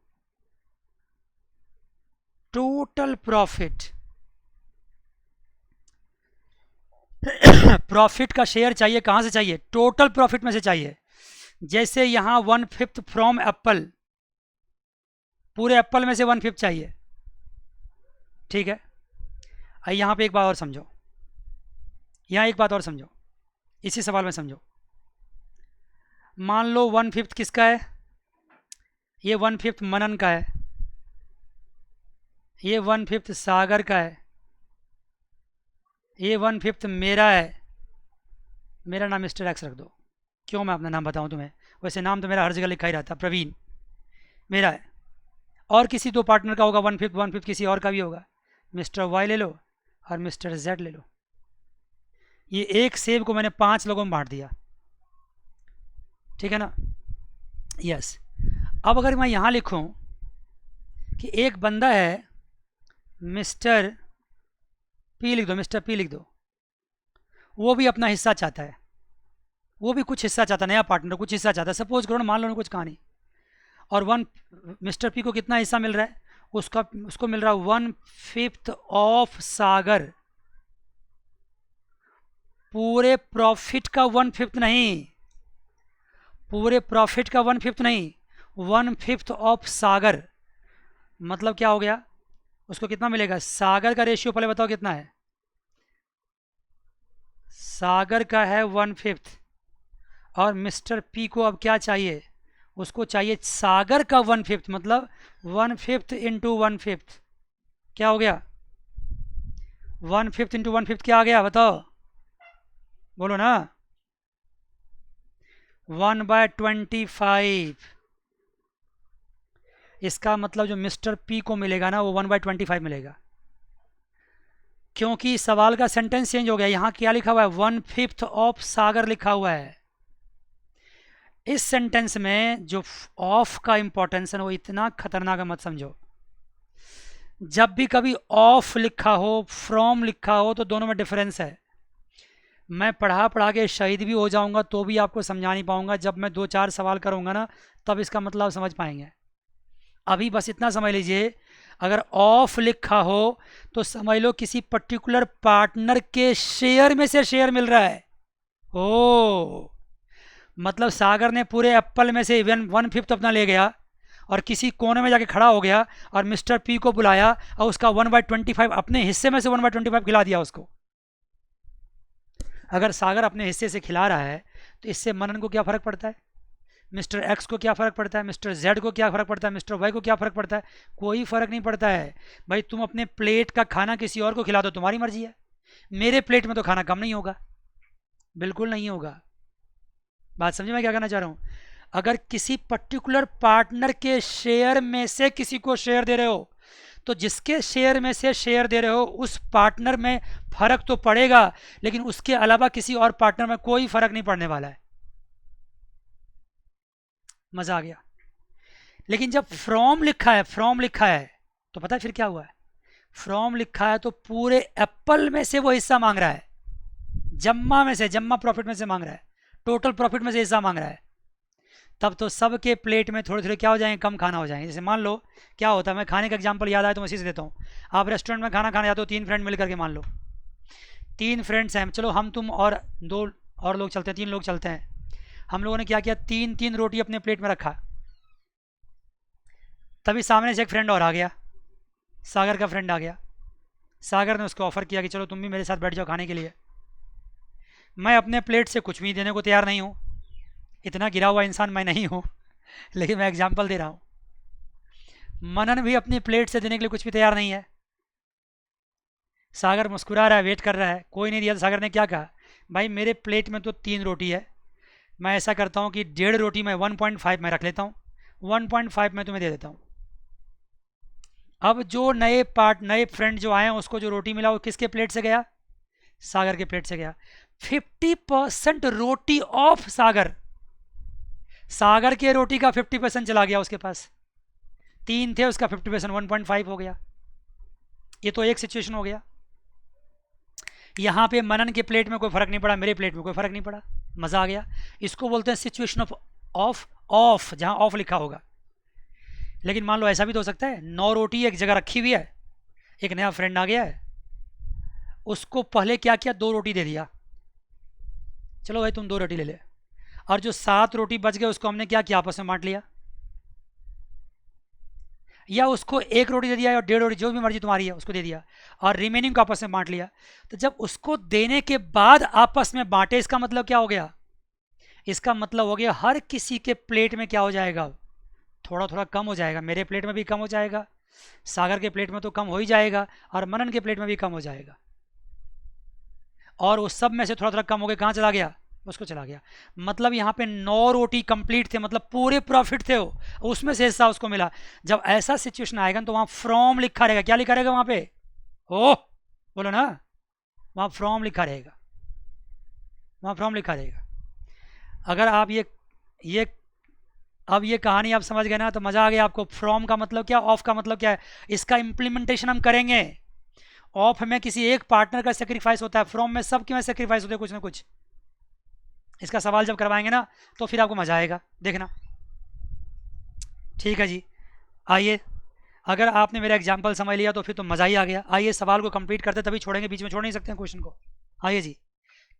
total profit. Profit का शेयर चाहिए, कहाँ से चाहिए? टोटल प्रॉफिट में से चाहिए। जैसे यहाँ 1/5 फ्रॉम एप्पल, पूरे एप्पल में से 1/5 चाहिए, ठीक है। यहाँ पे एक बात और समझो, यहाँ एक बात और समझो, इसी सवाल में समझो। मान लो 1/5 किसका है? ये 1/5 मनन का है, ये 1/5 सागर का है, ये 1/5 मेरा है। मेरा नाम मिस्टर एक्स रख दो। क्यों मैं अपना नाम बताऊं तुम्हें? वैसे नाम तो मेरा हर जगह लिखा ही रहता, प्रवीण मेरा है। और किसी 2 पार्टनर का होगा 1/5 किसी और का भी होगा। मिस्टर वाई ले लो और मिस्टर जेड ले लो। ये एक सेब को मैंने 5 लोगों में बांट दिया, ठीक है ना? यस। अब अगर मैं यहाँ लिखूँ कि एक बंदा है मिस्टर पी, लिख दो, मिस्टर पी लिख दो। वो भी अपना हिस्सा चाहता है, वो भी कुछ हिस्सा चाहता है, नया पार्टनर कुछ हिस्सा चाहता है। सपोज करो ना, मान लो कुछ कहानी, और मिस्टर पी को कितना हिस्सा मिल रहा है? उसको मिल रहा है 1/5 ऑफ सागर। पूरे प्रॉफिट का 1/5 नहीं, पूरे प्रॉफिट का 1/5 नहीं, 1/5 ऑफ सागर। मतलब क्या हो गया? उसको कितना मिलेगा? सागर का रेशियो पहले बताओ कितना है? सागर का है 1/5, और मिस्टर पी को अब क्या चाहिए? उसको चाहिए सागर का 1/5, मतलब 1/5 इंटू 1/5। क्या हो गया? 1/5 इंटू 1/5 क्या आ गया? बताओ, बोलो ना। 1/25। इसका मतलब जो मिस्टर पी को मिलेगा ना वो 1/25 मिलेगा, क्योंकि सवाल का सेंटेंस चेंज हो गया। यहां क्या लिखा हुआ है? 1/5 ऑफ सागर लिखा हुआ है। इस सेंटेंस में जो ऑफ का इंपॉर्टेंस है वो इतना खतरनाक है, मत समझो। जब भी कभी ऑफ लिखा हो, फ्रॉम लिखा हो, तो दोनों में डिफरेंस है। मैं पढ़ा पढ़ा के शहीद भी हो जाऊंगा तो भी आपको समझा नहीं पाऊंगा। जब मैं 2-4 सवाल करूंगा ना तब इसका मतलब समझ पाएंगे। अभी बस इतना समझ लीजिए, अगर ऑफ लिखा हो तो समझ लो किसी पर्टिकुलर पार्टनर के शेयर में से शेयर मिल रहा है। ओ मतलब सागर ने पूरे एप्पल में से इवन 1/5 अपना ले गया और किसी कोने में जाके खड़ा हो गया और मिस्टर पी को बुलाया और उसका 1/25 अपने हिस्से में से 1/25 खिला दिया उसको। अगर सागर अपने हिस्से से खिला रहा है तो इससे मनन को क्या फर्क पड़ता है? मिस्टर एक्स को क्या फ़र्क पड़ता है? मिस्टर जेड को क्या फ़र्क पड़ता है? मिस्टर वाई को क्या फ़र्क पड़ता है? कोई फ़र्क नहीं पड़ता है भाई। तुम अपने प्लेट का खाना किसी और को खिला दो, तुम्हारी मर्जी है। मेरे प्लेट में तो खाना कम नहीं होगा, बिल्कुल नहीं होगा। बात समझे मैं क्या कहना चाह रहा हूँ? अगर किसी पर्टिकुलर पार्टनर के शेयर में से किसी को शेयर दे रहे हो तो जिसके शेयर में से शेयर दे रहे हो उस पार्टनर में फ़र्क तो पड़ेगा, लेकिन उसके अलावा किसी और पार्टनर में कोई फ़र्क नहीं पड़ने वाला है। मज़ा आ गया। लेकिन जब फ्रॉम लिखा है, फ्रॉम लिखा है तो पता है फिर क्या हुआ है? फ्रॉम लिखा है तो पूरे एप्पल में से वो हिस्सा मांग रहा है, जम्मा में से, जम्मा प्रॉफिट में से मांग रहा है, टोटल प्रॉफिट में से हिस्सा मांग रहा है। तब तो सबके प्लेट में थोड़े थोड़े क्या हो जाएंगे? कम खाना हो जाएंगे। जैसे मान लो क्या होता है, मैं खाने का एग्जांपल याद आया तो मैं इसी से देता हूँ। आप रेस्टोरेंट में खाना खाने जाते हो, 3 फ्रेंड मिल करके, मान लो 3 फ्रेंड्स हैं, चलो हम तुम और 2 और लोग चलते हैं, 3 लोग चलते हैं। हम लोगों ने क्या किया, 3-3 रोटी अपने प्लेट में रखा। तभी सामने से एक फ्रेंड और आ गया, सागर का फ्रेंड आ गया। सागर ने उसको ऑफर किया कि चलो तुम भी मेरे साथ बैठ जाओ खाने के लिए। मैं अपने प्लेट से कुछ भी देने को तैयार नहीं हूँ, इतना गिरा हुआ इंसान मैं नहीं हूँ लेकिन मैं एग्जाम्पल दे रहा हूँ। मनन भी अपनी प्लेट से देने के लिए कुछ भी तैयार नहीं है। सागर मुस्कुरा रहा है, वेट कर रहा है, कोई नहीं दिया। तो सागर ने क्या कहा, भाई मेरे प्लेट में तो 3 रोटी है, मैं ऐसा करता हूँ कि 1.5 रोटी मैं 1.5 में रख लेता हूँ, 1.5 मैं तुम्हें दे देता हूँ। अब जो नए फ्रेंड जो आए हैं उसको जो रोटी मिला वो किसके प्लेट से गया? सागर के प्लेट से गया। 50% रोटी ऑफ सागर, सागर के रोटी का 50% चला गया उसके पास। 3 थे, उसका 50% 1.5 हो गया। ये तो एक सिचुएशन हो गया। यहां पे मनन के प्लेट में कोई फर्क नहीं पड़ा, मेरे प्लेट में कोई फर्क नहीं पड़ा, मजा आ गया। इसको बोलते हैं सिचुएशन ऑफ ऑफ ऑफ, जहां ऑफ लिखा होगा। लेकिन मान लो ऐसा भी तो हो सकता है, 9 रोटी एक जगह रखी हुई है, एक नया फ्रेंड आ गया है, उसको पहले क्या किया, 2 रोटी दे दिया, चलो भाई तुम 2 रोटी ले ले। और जो 7 रोटी बच गए उसको हमने क्या किया, आपस में बांट लिया। या उसको 1 रोटी दे दिया और 1.5 रोटी, जो भी मर्जी तुम्हारी है, उसको दे दिया और रिमेनिंग को आपस में बांट लिया। तो जब उसको देने के बाद आपस में बांटे, इसका मतलब क्या हो गया? इसका मतलब हो गया हर किसी के प्लेट में क्या हो जाएगा, थोड़ा थोड़ा कम हो जाएगा। मेरे प्लेट में भी कम हो जाएगा, सागर के प्लेट में तो कम हो ही जाएगा, और मनन के प्लेट में भी कम हो जाएगा। और उस सब में से थोड़ा थोड़ा कम हो गया, कहाँ चला गया? उसको चला गया। मतलब यहाँ पे 9 रोटी कंप्लीट थे, मतलब पूरे प्रॉफिट थे वो, उसमें से हिस्सा उसको मिला। जब ऐसा सिचुएशन आएगा तो वहाँ फ्रॉम लिखा रहेगा। क्या लिखा रहेगा वहाँ पे? ओ बोलो ना, वहाँ फ्रॉम लिखा रहेगा, वहाँ फ्रॉम लिखा रहेगा। अगर आप ये अब ये कहानी आप समझ गए ना तो मज़ा आ गया आपको। फ्रॉम का मतलब क्या, ऑफ का मतलब क्या है, इसका इम्प्लीमेंटेशन हम करेंगे। ऑफ में किसी एक पार्टनर का सेक्रीफाइस होता है, फ्रॉम में सबके में सेक्रीफाइस होते हैं कुछ ना कुछ। इसका सवाल जब करवाएंगे ना तो फिर आपको मज़ा आएगा, देखना। ठीक है जी, आइए, अगर आपने मेरा एग्जाम्पल समझ लिया तो फिर तो मज़ा ही आ गया। आइए सवाल को कंप्लीट करते, तभी छोड़ेंगे, बीच में छोड़ नहीं सकते हैं क्वेश्चन को। आइए जी,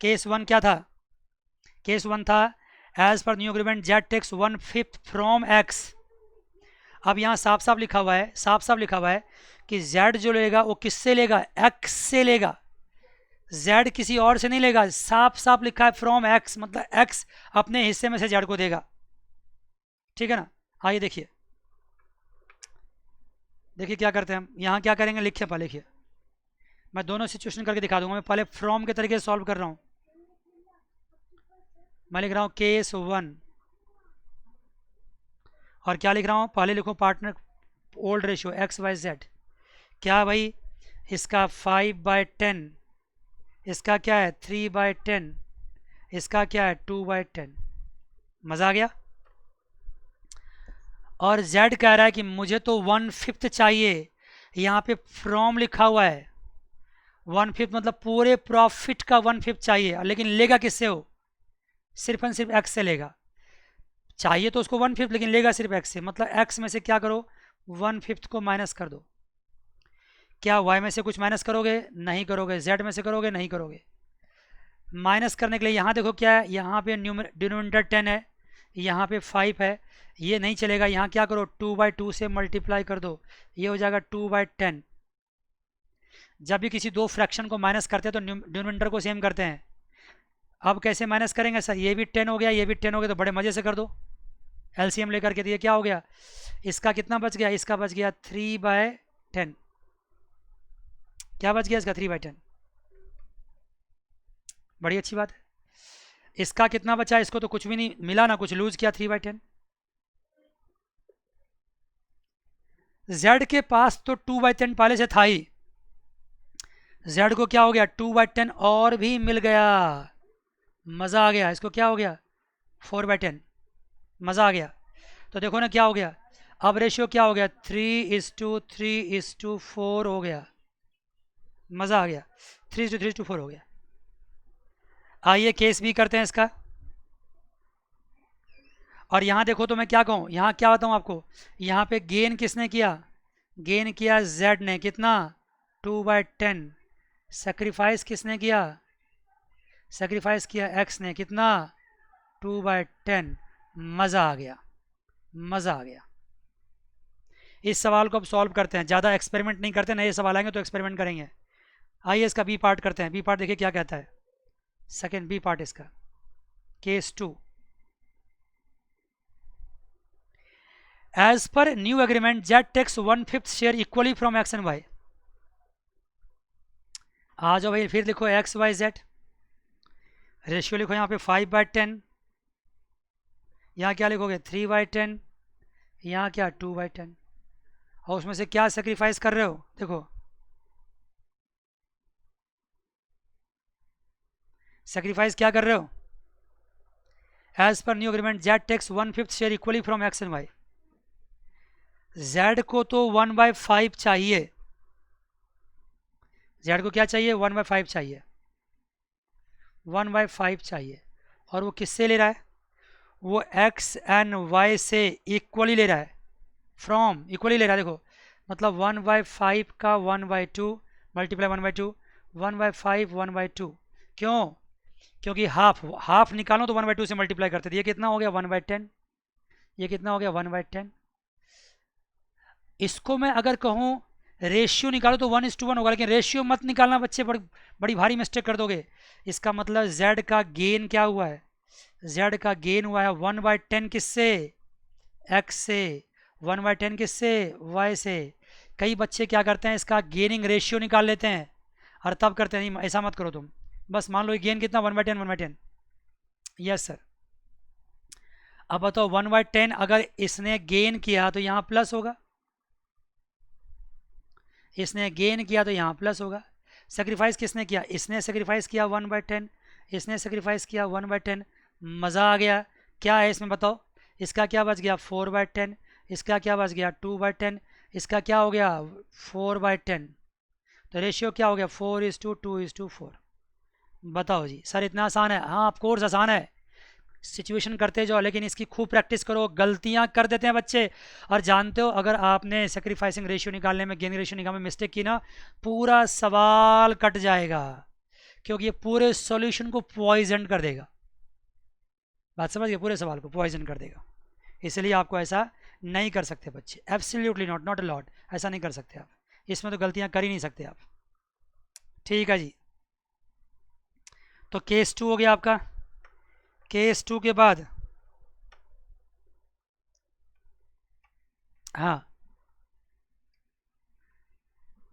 केस 1 क्या था? केस 1 था as per new agreement Z takes 1/5 from X. अब यहाँ साफ साफ लिखा हुआ है, साफ साफ लिखा हुआ है कि जेड जो लेगा वो किससे लेगा? एक्स से लेगा, जेड किसी और से नहीं लेगा। साफ साफ लिखा है फ्रॉम एक्स, मतलब एक्स अपने हिस्से में से जेड को देगा। ठीक है ना? आइए देखिए, देखिए क्या करते हैं हम यहाँ, क्या करेंगे, लिखिए पहले, लिखिए। मैं दोनों सिचुएशन करके दिखा दूंगा। मैं पहले फ्रॉम के तरीके से सॉल्व कर रहा हूँ, मैं लिख रहा हूँ केस 1 और क्या लिख रहा हूँ, पहले लिखो partner old ratio X Y Z. क्या भाई, इसका 5/10, इसका क्या है 3/10, इसका क्या है 2/10। मज़ा आ गया। और z कह रहा है कि मुझे तो 1/5 चाहिए, यहाँ पे फ्रॉम लिखा हुआ है, 1/5 मतलब पूरे प्रॉफिट का 1/5 चाहिए, लेकिन लेगा किससे हो, सिर्फ एंड सिर्फ x से लेगा। चाहिए तो उसको 1/5 लेकिन लेगा सिर्फ x से, मतलब x में से क्या करो 1/5 को माइनस कर दो। क्या y में से कुछ माइनस करोगे, नहीं करोगे। z में से करोगे, नहीं करोगे। माइनस करने के लिए यहाँ देखो क्या है, यहाँ पे डिनोमिनेटर 10 है, यहाँ पे 5 है, ये नहीं चलेगा। यहाँ क्या करो 2/2 से मल्टीप्लाई कर दो, ये हो जाएगा 2/10। जब भी किसी दो फ्रैक्शन को माइनस करते हैं तो डिनोमिनेटर को सेम करते हैं। अब कैसे माइनस करेंगे सर, ये भी 10 हो गया, ये भी 10 हो गया, तो बड़े मज़े से कर दो एलसीएम लेकर के। दिए क्या हो गया, इसका कितना बच गया, इसका बच गया 3/10। क्या बच गया इसका 3/10, बड़ी अच्छी बात है। इसका कितना बचा, इसको तो कुछ भी नहीं मिला ना, कुछ लूज किया 3/10। z के पास तो 2/10 पहले से था ही, z को क्या हो गया 2/10 और भी मिल गया, मज़ा आ गया। इसको क्या हो गया 4/10, मज़ा आ गया। तो देखो ना क्या हो गया, अब रेशियो क्या हो गया 3:3:4 हो गया, मज़ा आ गया, 3:3:4 हो गया। आइए केस भी करते हैं इसका। और यहाँ देखो तो मैं क्या कहूँ, यहाँ क्या बताऊँ आपको, यहाँ पे गेन किसने किया, गेन किया z ने, कितना 2/10। सेक्रीफाइस किसने किया, सेक्रीफाइस किया x ने, कितना 2/10। मज़ा आ गया, मज़ा आ गया। इस सवाल को अब सॉल्व करते हैं, ज़्यादा एक्सपेरिमेंट नहीं करते, नए सवाल आएंगे तो एक्सपेरिमेंट करेंगे। आइए इसका बी पार्ट करते हैं। बी पार्ट देखिए क्या कहता है, सेकेंड बी पार्ट इसका, case 2। As per new agreement z takes 1/5 share equally from x and y। आ जाओ भाई, फिर लिखो x y z, रेशियो लिखो यहाँ पे 5/10, यहाँ क्या लिखोगे 3/10, यहाँ क्या 2/10, और उसमें से क्या सेक्रीफाइस कर रहे हो, देखो सेक्रीफाइस क्या कर रहे हो, as per new agreement z takes 1/5 share equally from x and y। z को तो 1/5 चाहिए, z को क्या चाहिए 1/5 चाहिए, 1/5 चाहिए। और वो किससे ले रहा है, वो x एंड y से इक्वली ले रहा है, फ्रॉम इक्वली ले रहा है। देखो मतलब 1/5 का 1/2 मल्टीप्लाई 1/2, 1/5 1/2। क्यों, क्योंकि हाफ निकालो तो 1/2 से मल्टीप्लाई करते थे। ये कितना हो गया 1/10, ये कितना हो गया 1/10। इसको मैं अगर कहूँ रेशियो निकालो तो 1:1 होगा, लेकिन रेशियो मत निकालना बच्चे, बड़ी भारी मिस्टेक कर दोगे। इसका मतलब z का गेन क्या हुआ है, z का गेन हुआ है 1/10 किससे, x से, 1/10 किससे, y से। कई बच्चे क्या करते हैं, इसका गेनिंग रेशियो निकाल लेते हैं और तब करते हैं, नहीं ऐसा मत करो तुम। बस मान लो गेन कितना 1/10, 1/10, यस सर। अब बताओ 1/10 अगर इसने गेन किया तो यहाँ प्लस होगा, इसने गेन किया तो यहाँ प्लस होगा। सेक्रीफाइस किसने किया, इसने सेक्रीफाइस किया 1/10, इसने सेक्रीफाइस किया 1/10। मज़ा आ गया। क्या है इसमें बताओ, इसका क्या बच गया 4/10, इसका क्या बच गया 2/10, इसका क्या हो गया 4/10। तो रेशियो क्या हो गया 4:2:4। बताओ जी सर इतना आसान है, हाँ ऑफ कोर्स आसान है, सिचुएशन करते जाओ, लेकिन इसकी खूब प्रैक्टिस करो। गलतियां कर देते हैं बच्चे, और जानते हो अगर आपने सेक्रीफाइसिंग रेशियो निकालने में, गेनिंग रेशियो निकालने में मिस्टेक की ना, पूरा सवाल कट जाएगा, क्योंकि ये पूरे सॉल्यूशन को पॉइजन कर देगा। बात समझ गए, पूरे सवाल को पॉइजन कर देगा। इसलिए आपको ऐसा नहीं कर सकते बच्चे, एब्सोल्युटली नॉट, नॉट अलाउड, ऐसा नहीं कर सकते आप, इसमें तो गलतियां कर ही नहीं सकते आप। ठीक है जी, तो केस 2 हो गया आपका। केस 2 के बाद हाँ,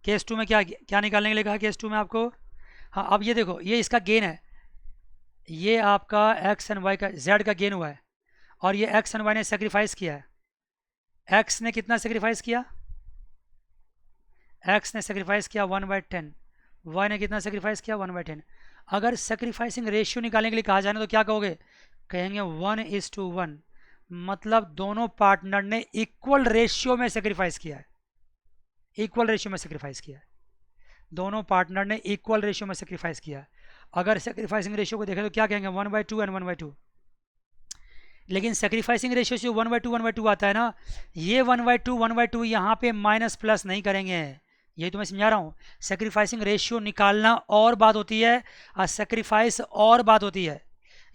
केस 2 में क्या क्या निकालने के लिए कहा केस 2 में आपको। हाँ अब ये देखो, ये इसका गेन है, ये आपका एक्स एंड वाई का जेड का गेन हुआ है, और ये एक्स एंड वाई ने सेक्रीफाइस किया है। एक्स ने कितना सेक्रीफाइस किया? एक्स ने सेक्रीफाइस किया 1/10, वाई ने कितना सेक्रीफाइस किया 1/10। अगर सेक्रीफाइसिंग रेशियो निकालने के लिए कहा जाए ना तो क्या कहोगे? कहेंगे 1:1, मतलब दोनों पार्टनर ने इक्वल रेशियो में सेक्रीफाइस किया है, इक्वल रेशियो में सेक्रीफाइस किया है, दोनों पार्टनर ने इक्वल रेशियो में सेक्रीफाइस किया है। अगर सेक्रीफाइसिंग रेशियो को देखें तो क्या कहेंगे? 1/2 एंड 1/2। लेकिन सेक्रीफाइसिंग रेशियो से 1/2 आता है ना, ये 1/2 यहाँ पे माइनस प्लस नहीं करेंगे, यही तो मैं समझा रहा हूँ। सेक्रीफाइसिंग रेशियो निकालना और बात होती है, और सेक्रीफाइस और बात होती है।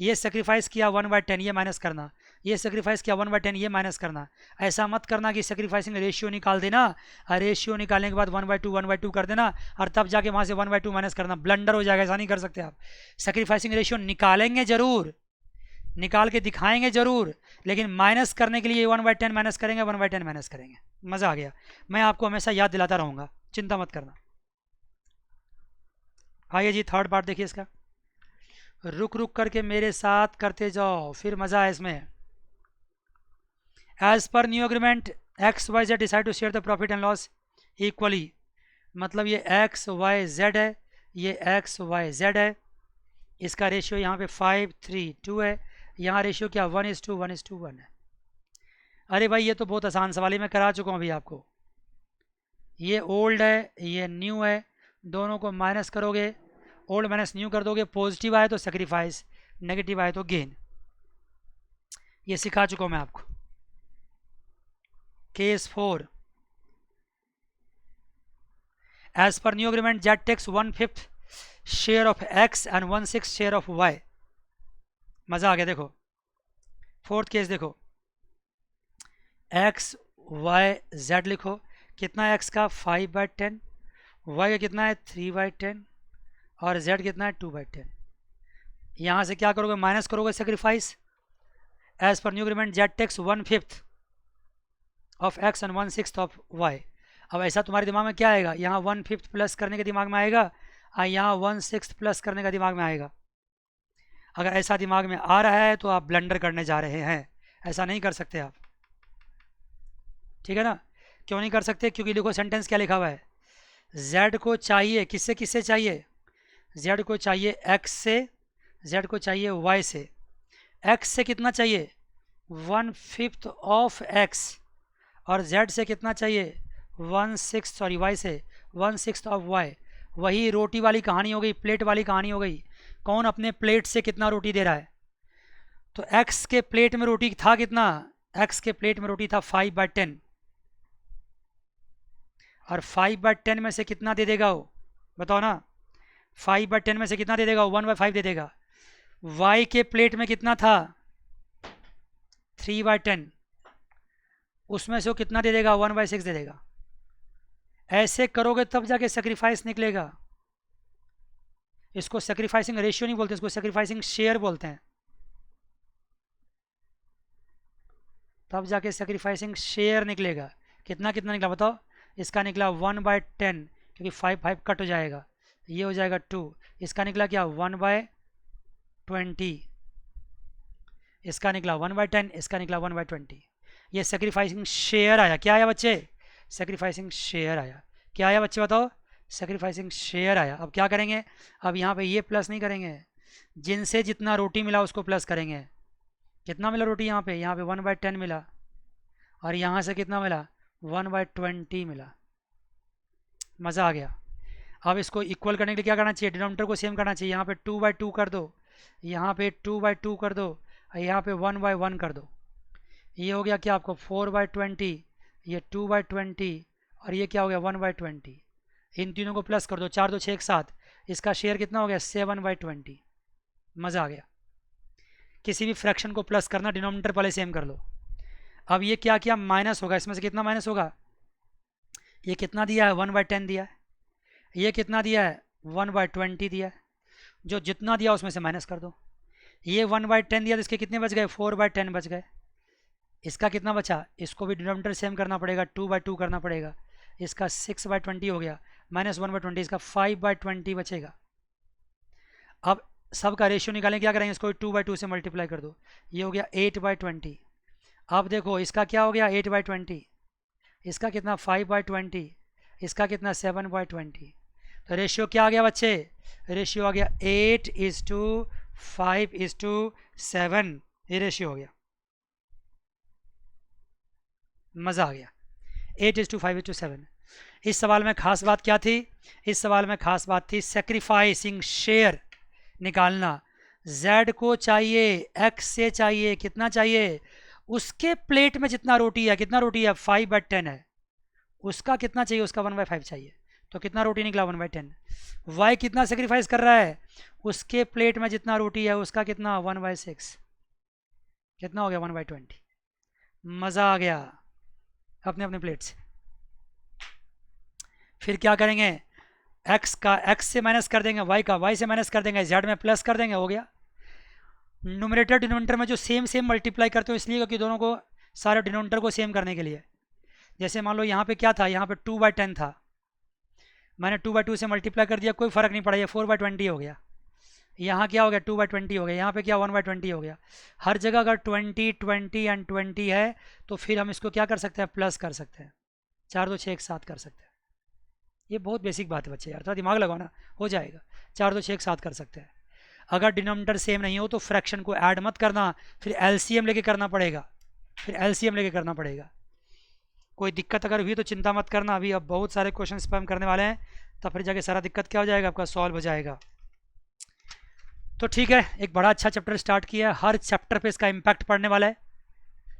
ये सेक्रीफाइस किया 1/10, ये माइनस करना, ये सेक्रीफाइस किया 1/10, ये माइनस करना। ऐसा मत करना कि सेक्रीफाइसिंग रेशियो निकाल देना, और रेशियो निकालने के बाद 1/2 कर देना, और तब जाके वहाँ से 1/2 माइनस करना, ब्लंडर हो जाएगा। ऐसा नहीं कर सकते आप। सेक्रीफाइसिंग रेशियो निकालेंगे जरूर, निकाल के दिखाएंगे जरूर, लेकिन माइनस करने के लिए 1/10 माइनस करेंगे, 1/10 माइनस करेंगे। मज़ा आ गया? मैं आपको हमेशा याद दिलाता रहूँगा, चिंता मत करना। आइए जी, थर्ड पार्ट देखिए इसका। रुक रुक करके मेरे साथ करते जाओ, फिर मज़ा है इसमें। As per new agreement X Y Z decide to share the profit and loss equally, मतलब ये एक्स वाई जेड है, ये एक्स वाई जेड है। इसका रेशियो यहाँ पे 5:3:2 है, यहाँ रेशियो क्या 1:1:1 है। अरे भाई ये तो बहुत आसान सवाल है, मैं करा चुका हूँ अभी आपको। ये ओल्ड है, ये न्यू है, दोनों को माइनस करोगे, ओल्ड माइनस न्यू कर दोगे, पॉजिटिव आए तो सेक्रीफाइस, नेगेटिव आए तो गेन। ये सिखा चुका हूँ मैं आपको। Case 4, as per new agreement Z takes 1/5 share of X and 1/6 share of Y. मज़ा आ गया? देखो फोर्थ केस देखो, एक्स वाई जेड लिखो, कितना एक्स का 5/10, वाई का कितना है 3/10, और जेड कितना है 2/10। यहाँ से क्या करोगे? माइनस करोगे sacrifice. As per new agreement Z takes 1/5 of X and 1/6 of Y. अब ऐसा तुम्हारे दिमाग में क्या आएगा? यहाँ 1/5 प्लस करने के दिमाग में आएगा, और यहाँ 1/6 प्लस करने का दिमाग में आएगा। अगर ऐसा दिमाग में आ रहा है तो आप ब्लंडर करने जा रहे हैं, ऐसा नहीं कर सकते आप, ठीक है ना? क्यों नहीं कर सकते? क्योंकि देखो सेंटेंस क्या लिखा हुआ है, z को चाहिए, किससे किससे चाहिए? z को चाहिए x से, z को चाहिए y से। x से कितना चाहिए? 1/5 ऑफ x, और z से कितना चाहिए? 1/6, सॉरी y से 1/6 ऑफ y। वही रोटी वाली कहानी हो गई, प्लेट वाली कहानी हो गई। कौन अपने प्लेट से कितना रोटी दे रहा है? तो x के प्लेट में रोटी था कितना? x के प्लेट में रोटी था 5/10, और 5/10 में से कितना दे देगा वो? बताओ ना, 5/10 में से कितना दे देगा? 1/5 दे देगा। y के प्लेट में कितना था? 3/10, उसमें से वो कितना दे देगा? 1/6 दे देगा। ऐसे करोगे तब जाके सेक्रीफाइस निकलेगा। इसको सेक्रीफाइसिंग रेशियो नहीं बोलते, इसको सेक्रीफाइसिंग शेयर बोलते हैं। तब जाके सेक्रीफाइसिंग शेयर निकलेगा। कितना कितना निकला बताओ? इसका निकला 1/10, क्योंकि 5 कट हो जाएगा, ये हो जाएगा 2। इसका निकला क्या? 1/20। इसका निकला 1/10, इसका निकला 1/20। ये सेक्रीफाइसिंग शेयर आया। क्या आया बच्चे? सेक्रीफाइसिंग शेयर आया। क्या आया बच्चे बताओ? सेक्रीफाइसिंग शेयर आया। अब क्या करेंगे? अब यहाँ पे ये प्लस नहीं करेंगे, जिनसे जितना रोटी मिला उसको प्लस करेंगे। कितना मिला रोटी? यहाँ पे 1/10 मिला, और यहाँ से कितना मिला? 1/20 मिला। मज़ा आ गया? अब इसको इक्वल करने के लिए क्या करना चाहिए? डिनोमिनेटर को सेम करना चाहिए। यहाँ पे 2/2 कर दो, यहाँ पे 2/2 कर दो, और यहाँ पे 1/1 कर दो। ये हो गया क्या आपको? 4/20, ये 2/20, और ये क्या हो गया? 1/20। इन तीनों को प्लस कर दो, 4 2 6 एक साथ। इसका शेयर कितना हो गया? 7/20। मज़ा आ गया? किसी भी फ्रैक्शन को प्लस करना, डिनोमिनेटर पहले सेम कर लो। अब ये क्या किया? माइनस होगा। इसमें से कितना माइनस होगा? ये कितना दिया है? 1/10 दिया है। ये कितना दिया है? 1/20 दिया है। जो जितना दिया उसमें से माइनस कर दो। ये 1/10 दिया तो इसके कितने बच गए? 4/10 बच गए। इसका कितना बचा? इसको भी डिनोमिनेटर सेम करना पड़ेगा, 2/2 करना पड़ेगा। इसका 6/20 हो गया, -1/20, इसका 5/20 बचेगा। अब सब का रेशियो निकालें, क्या करेंगे, इसको 2/2 से मल्टीप्लाई कर दो, ये हो गया 8/20। अब देखो इसका क्या हो गया 8/20, इसका कितना 5/20, इसका कितना 7/20। तो रेशियो क्या आ गया बच्चे, रेशियो आ गया 8:5:7, ये रेशियो हो गया। मज़ा आ गया, 8:5:7। इस सवाल में खास बात क्या थी, इस सवाल में खास बात थी सेक्रीफाइसिंग शेयर निकालना। z को चाहिए x से चाहिए, कितना चाहिए, उसके प्लेट में जितना रोटी है, कितना रोटी है 5/10 है, उसका कितना चाहिए, उसका 1/5 चाहिए। तो कितना रोटी निकला 1/10। y कितना सेक्रीफाइस कर रहा है, उसके प्लेट में जितना रोटी है उसका कितना 1/6, कितना हो गया 1/20। मज़ा आ गया, अपने अपने प्लेट से। फिर क्या करेंगे, x का x से माइनस कर देंगे, y का y से माइनस कर देंगे, z में प्लस कर देंगे, हो गया। न्यूमरेटर डिनोमिनेटर में जो सेम सेम मल्टीप्लाई करते हो इसलिए क्योंकि दोनों को सारे डिनोमिनेटर को सेम करने के लिए। जैसे मान लो यहाँ पे क्या था, यहाँ पे 2/10 था, मैंने 2/2 से मल्टीप्लाई कर दिया, कोई फ़र्क नहीं पड़ा, ये 4/20 हो गया। यहाँ क्या हो गया 2/20 हो गया, यहाँ पे क्या 1/20 हो गया। हर जगह अगर 20 20 एंड 20 है तो फिर हम इसको क्या कर सकते हैं, प्लस कर सकते हैं, 4 2 6 एक साथ कर सकते हैं। ये बहुत बेसिक बात है बच्चे, यार थोड़ा दिमाग लगाओ ना, हो जाएगा। 4 2 6 एक साथ कर सकते हैं। अगर डिनोमिनेटर सेम नहीं हो तो फ्रैक्शन को ऐड मत करना, फिर एलसीएम लेके करना पड़ेगा, फिर एलसीएम लेके करना पड़ेगा। कोई दिक्कत अगर हुई तो चिंता मत करना, अभी अब बहुत सारे क्वेश्चन स्पैम करने वाले हैं, तब फिर जाके सारा दिक्कत क्या हो जाएगा, आपका सॉल्व हो जाएगा। तो ठीक है, एक बड़ा अच्छा चैप्टर स्टार्ट किया है, हर चैप्टर पे इसका इम्पैक्ट पड़ने वाला है।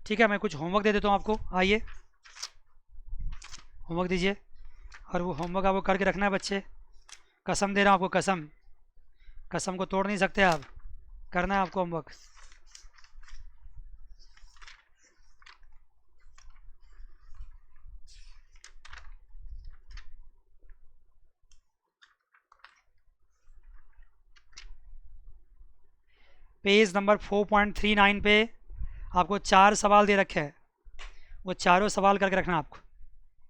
ठीक है, मैं कुछ होमवर्क दे देता हूँ आपको, आइए होमवर्क दीजिए, और वो होमवर्क आपको करके रखना है बच्चे, कसम दे रहा हूँ आपको, कसम, कसम को तोड़ नहीं सकते आप, करना है आपको होमवर्क। पेज नंबर 4.39 पे आपको 4 सवाल दे रखे हैं, वो चारों सवाल करके रखना आपको।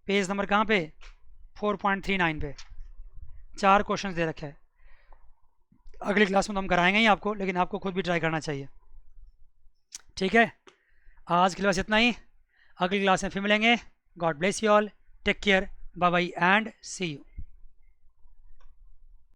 पेज नंबर कहाँ पे, 4.39 पे 4 क्वेश्चन दे रखे हैं। अगली क्लास में तो हम कराएंगे ही आपको, लेकिन आपको खुद भी ट्राई करना चाहिए। ठीक है, आज के लिए बस इतना ही, अगली क्लास में फिर मिलेंगे। God bless you all, take care, bye bye and see you.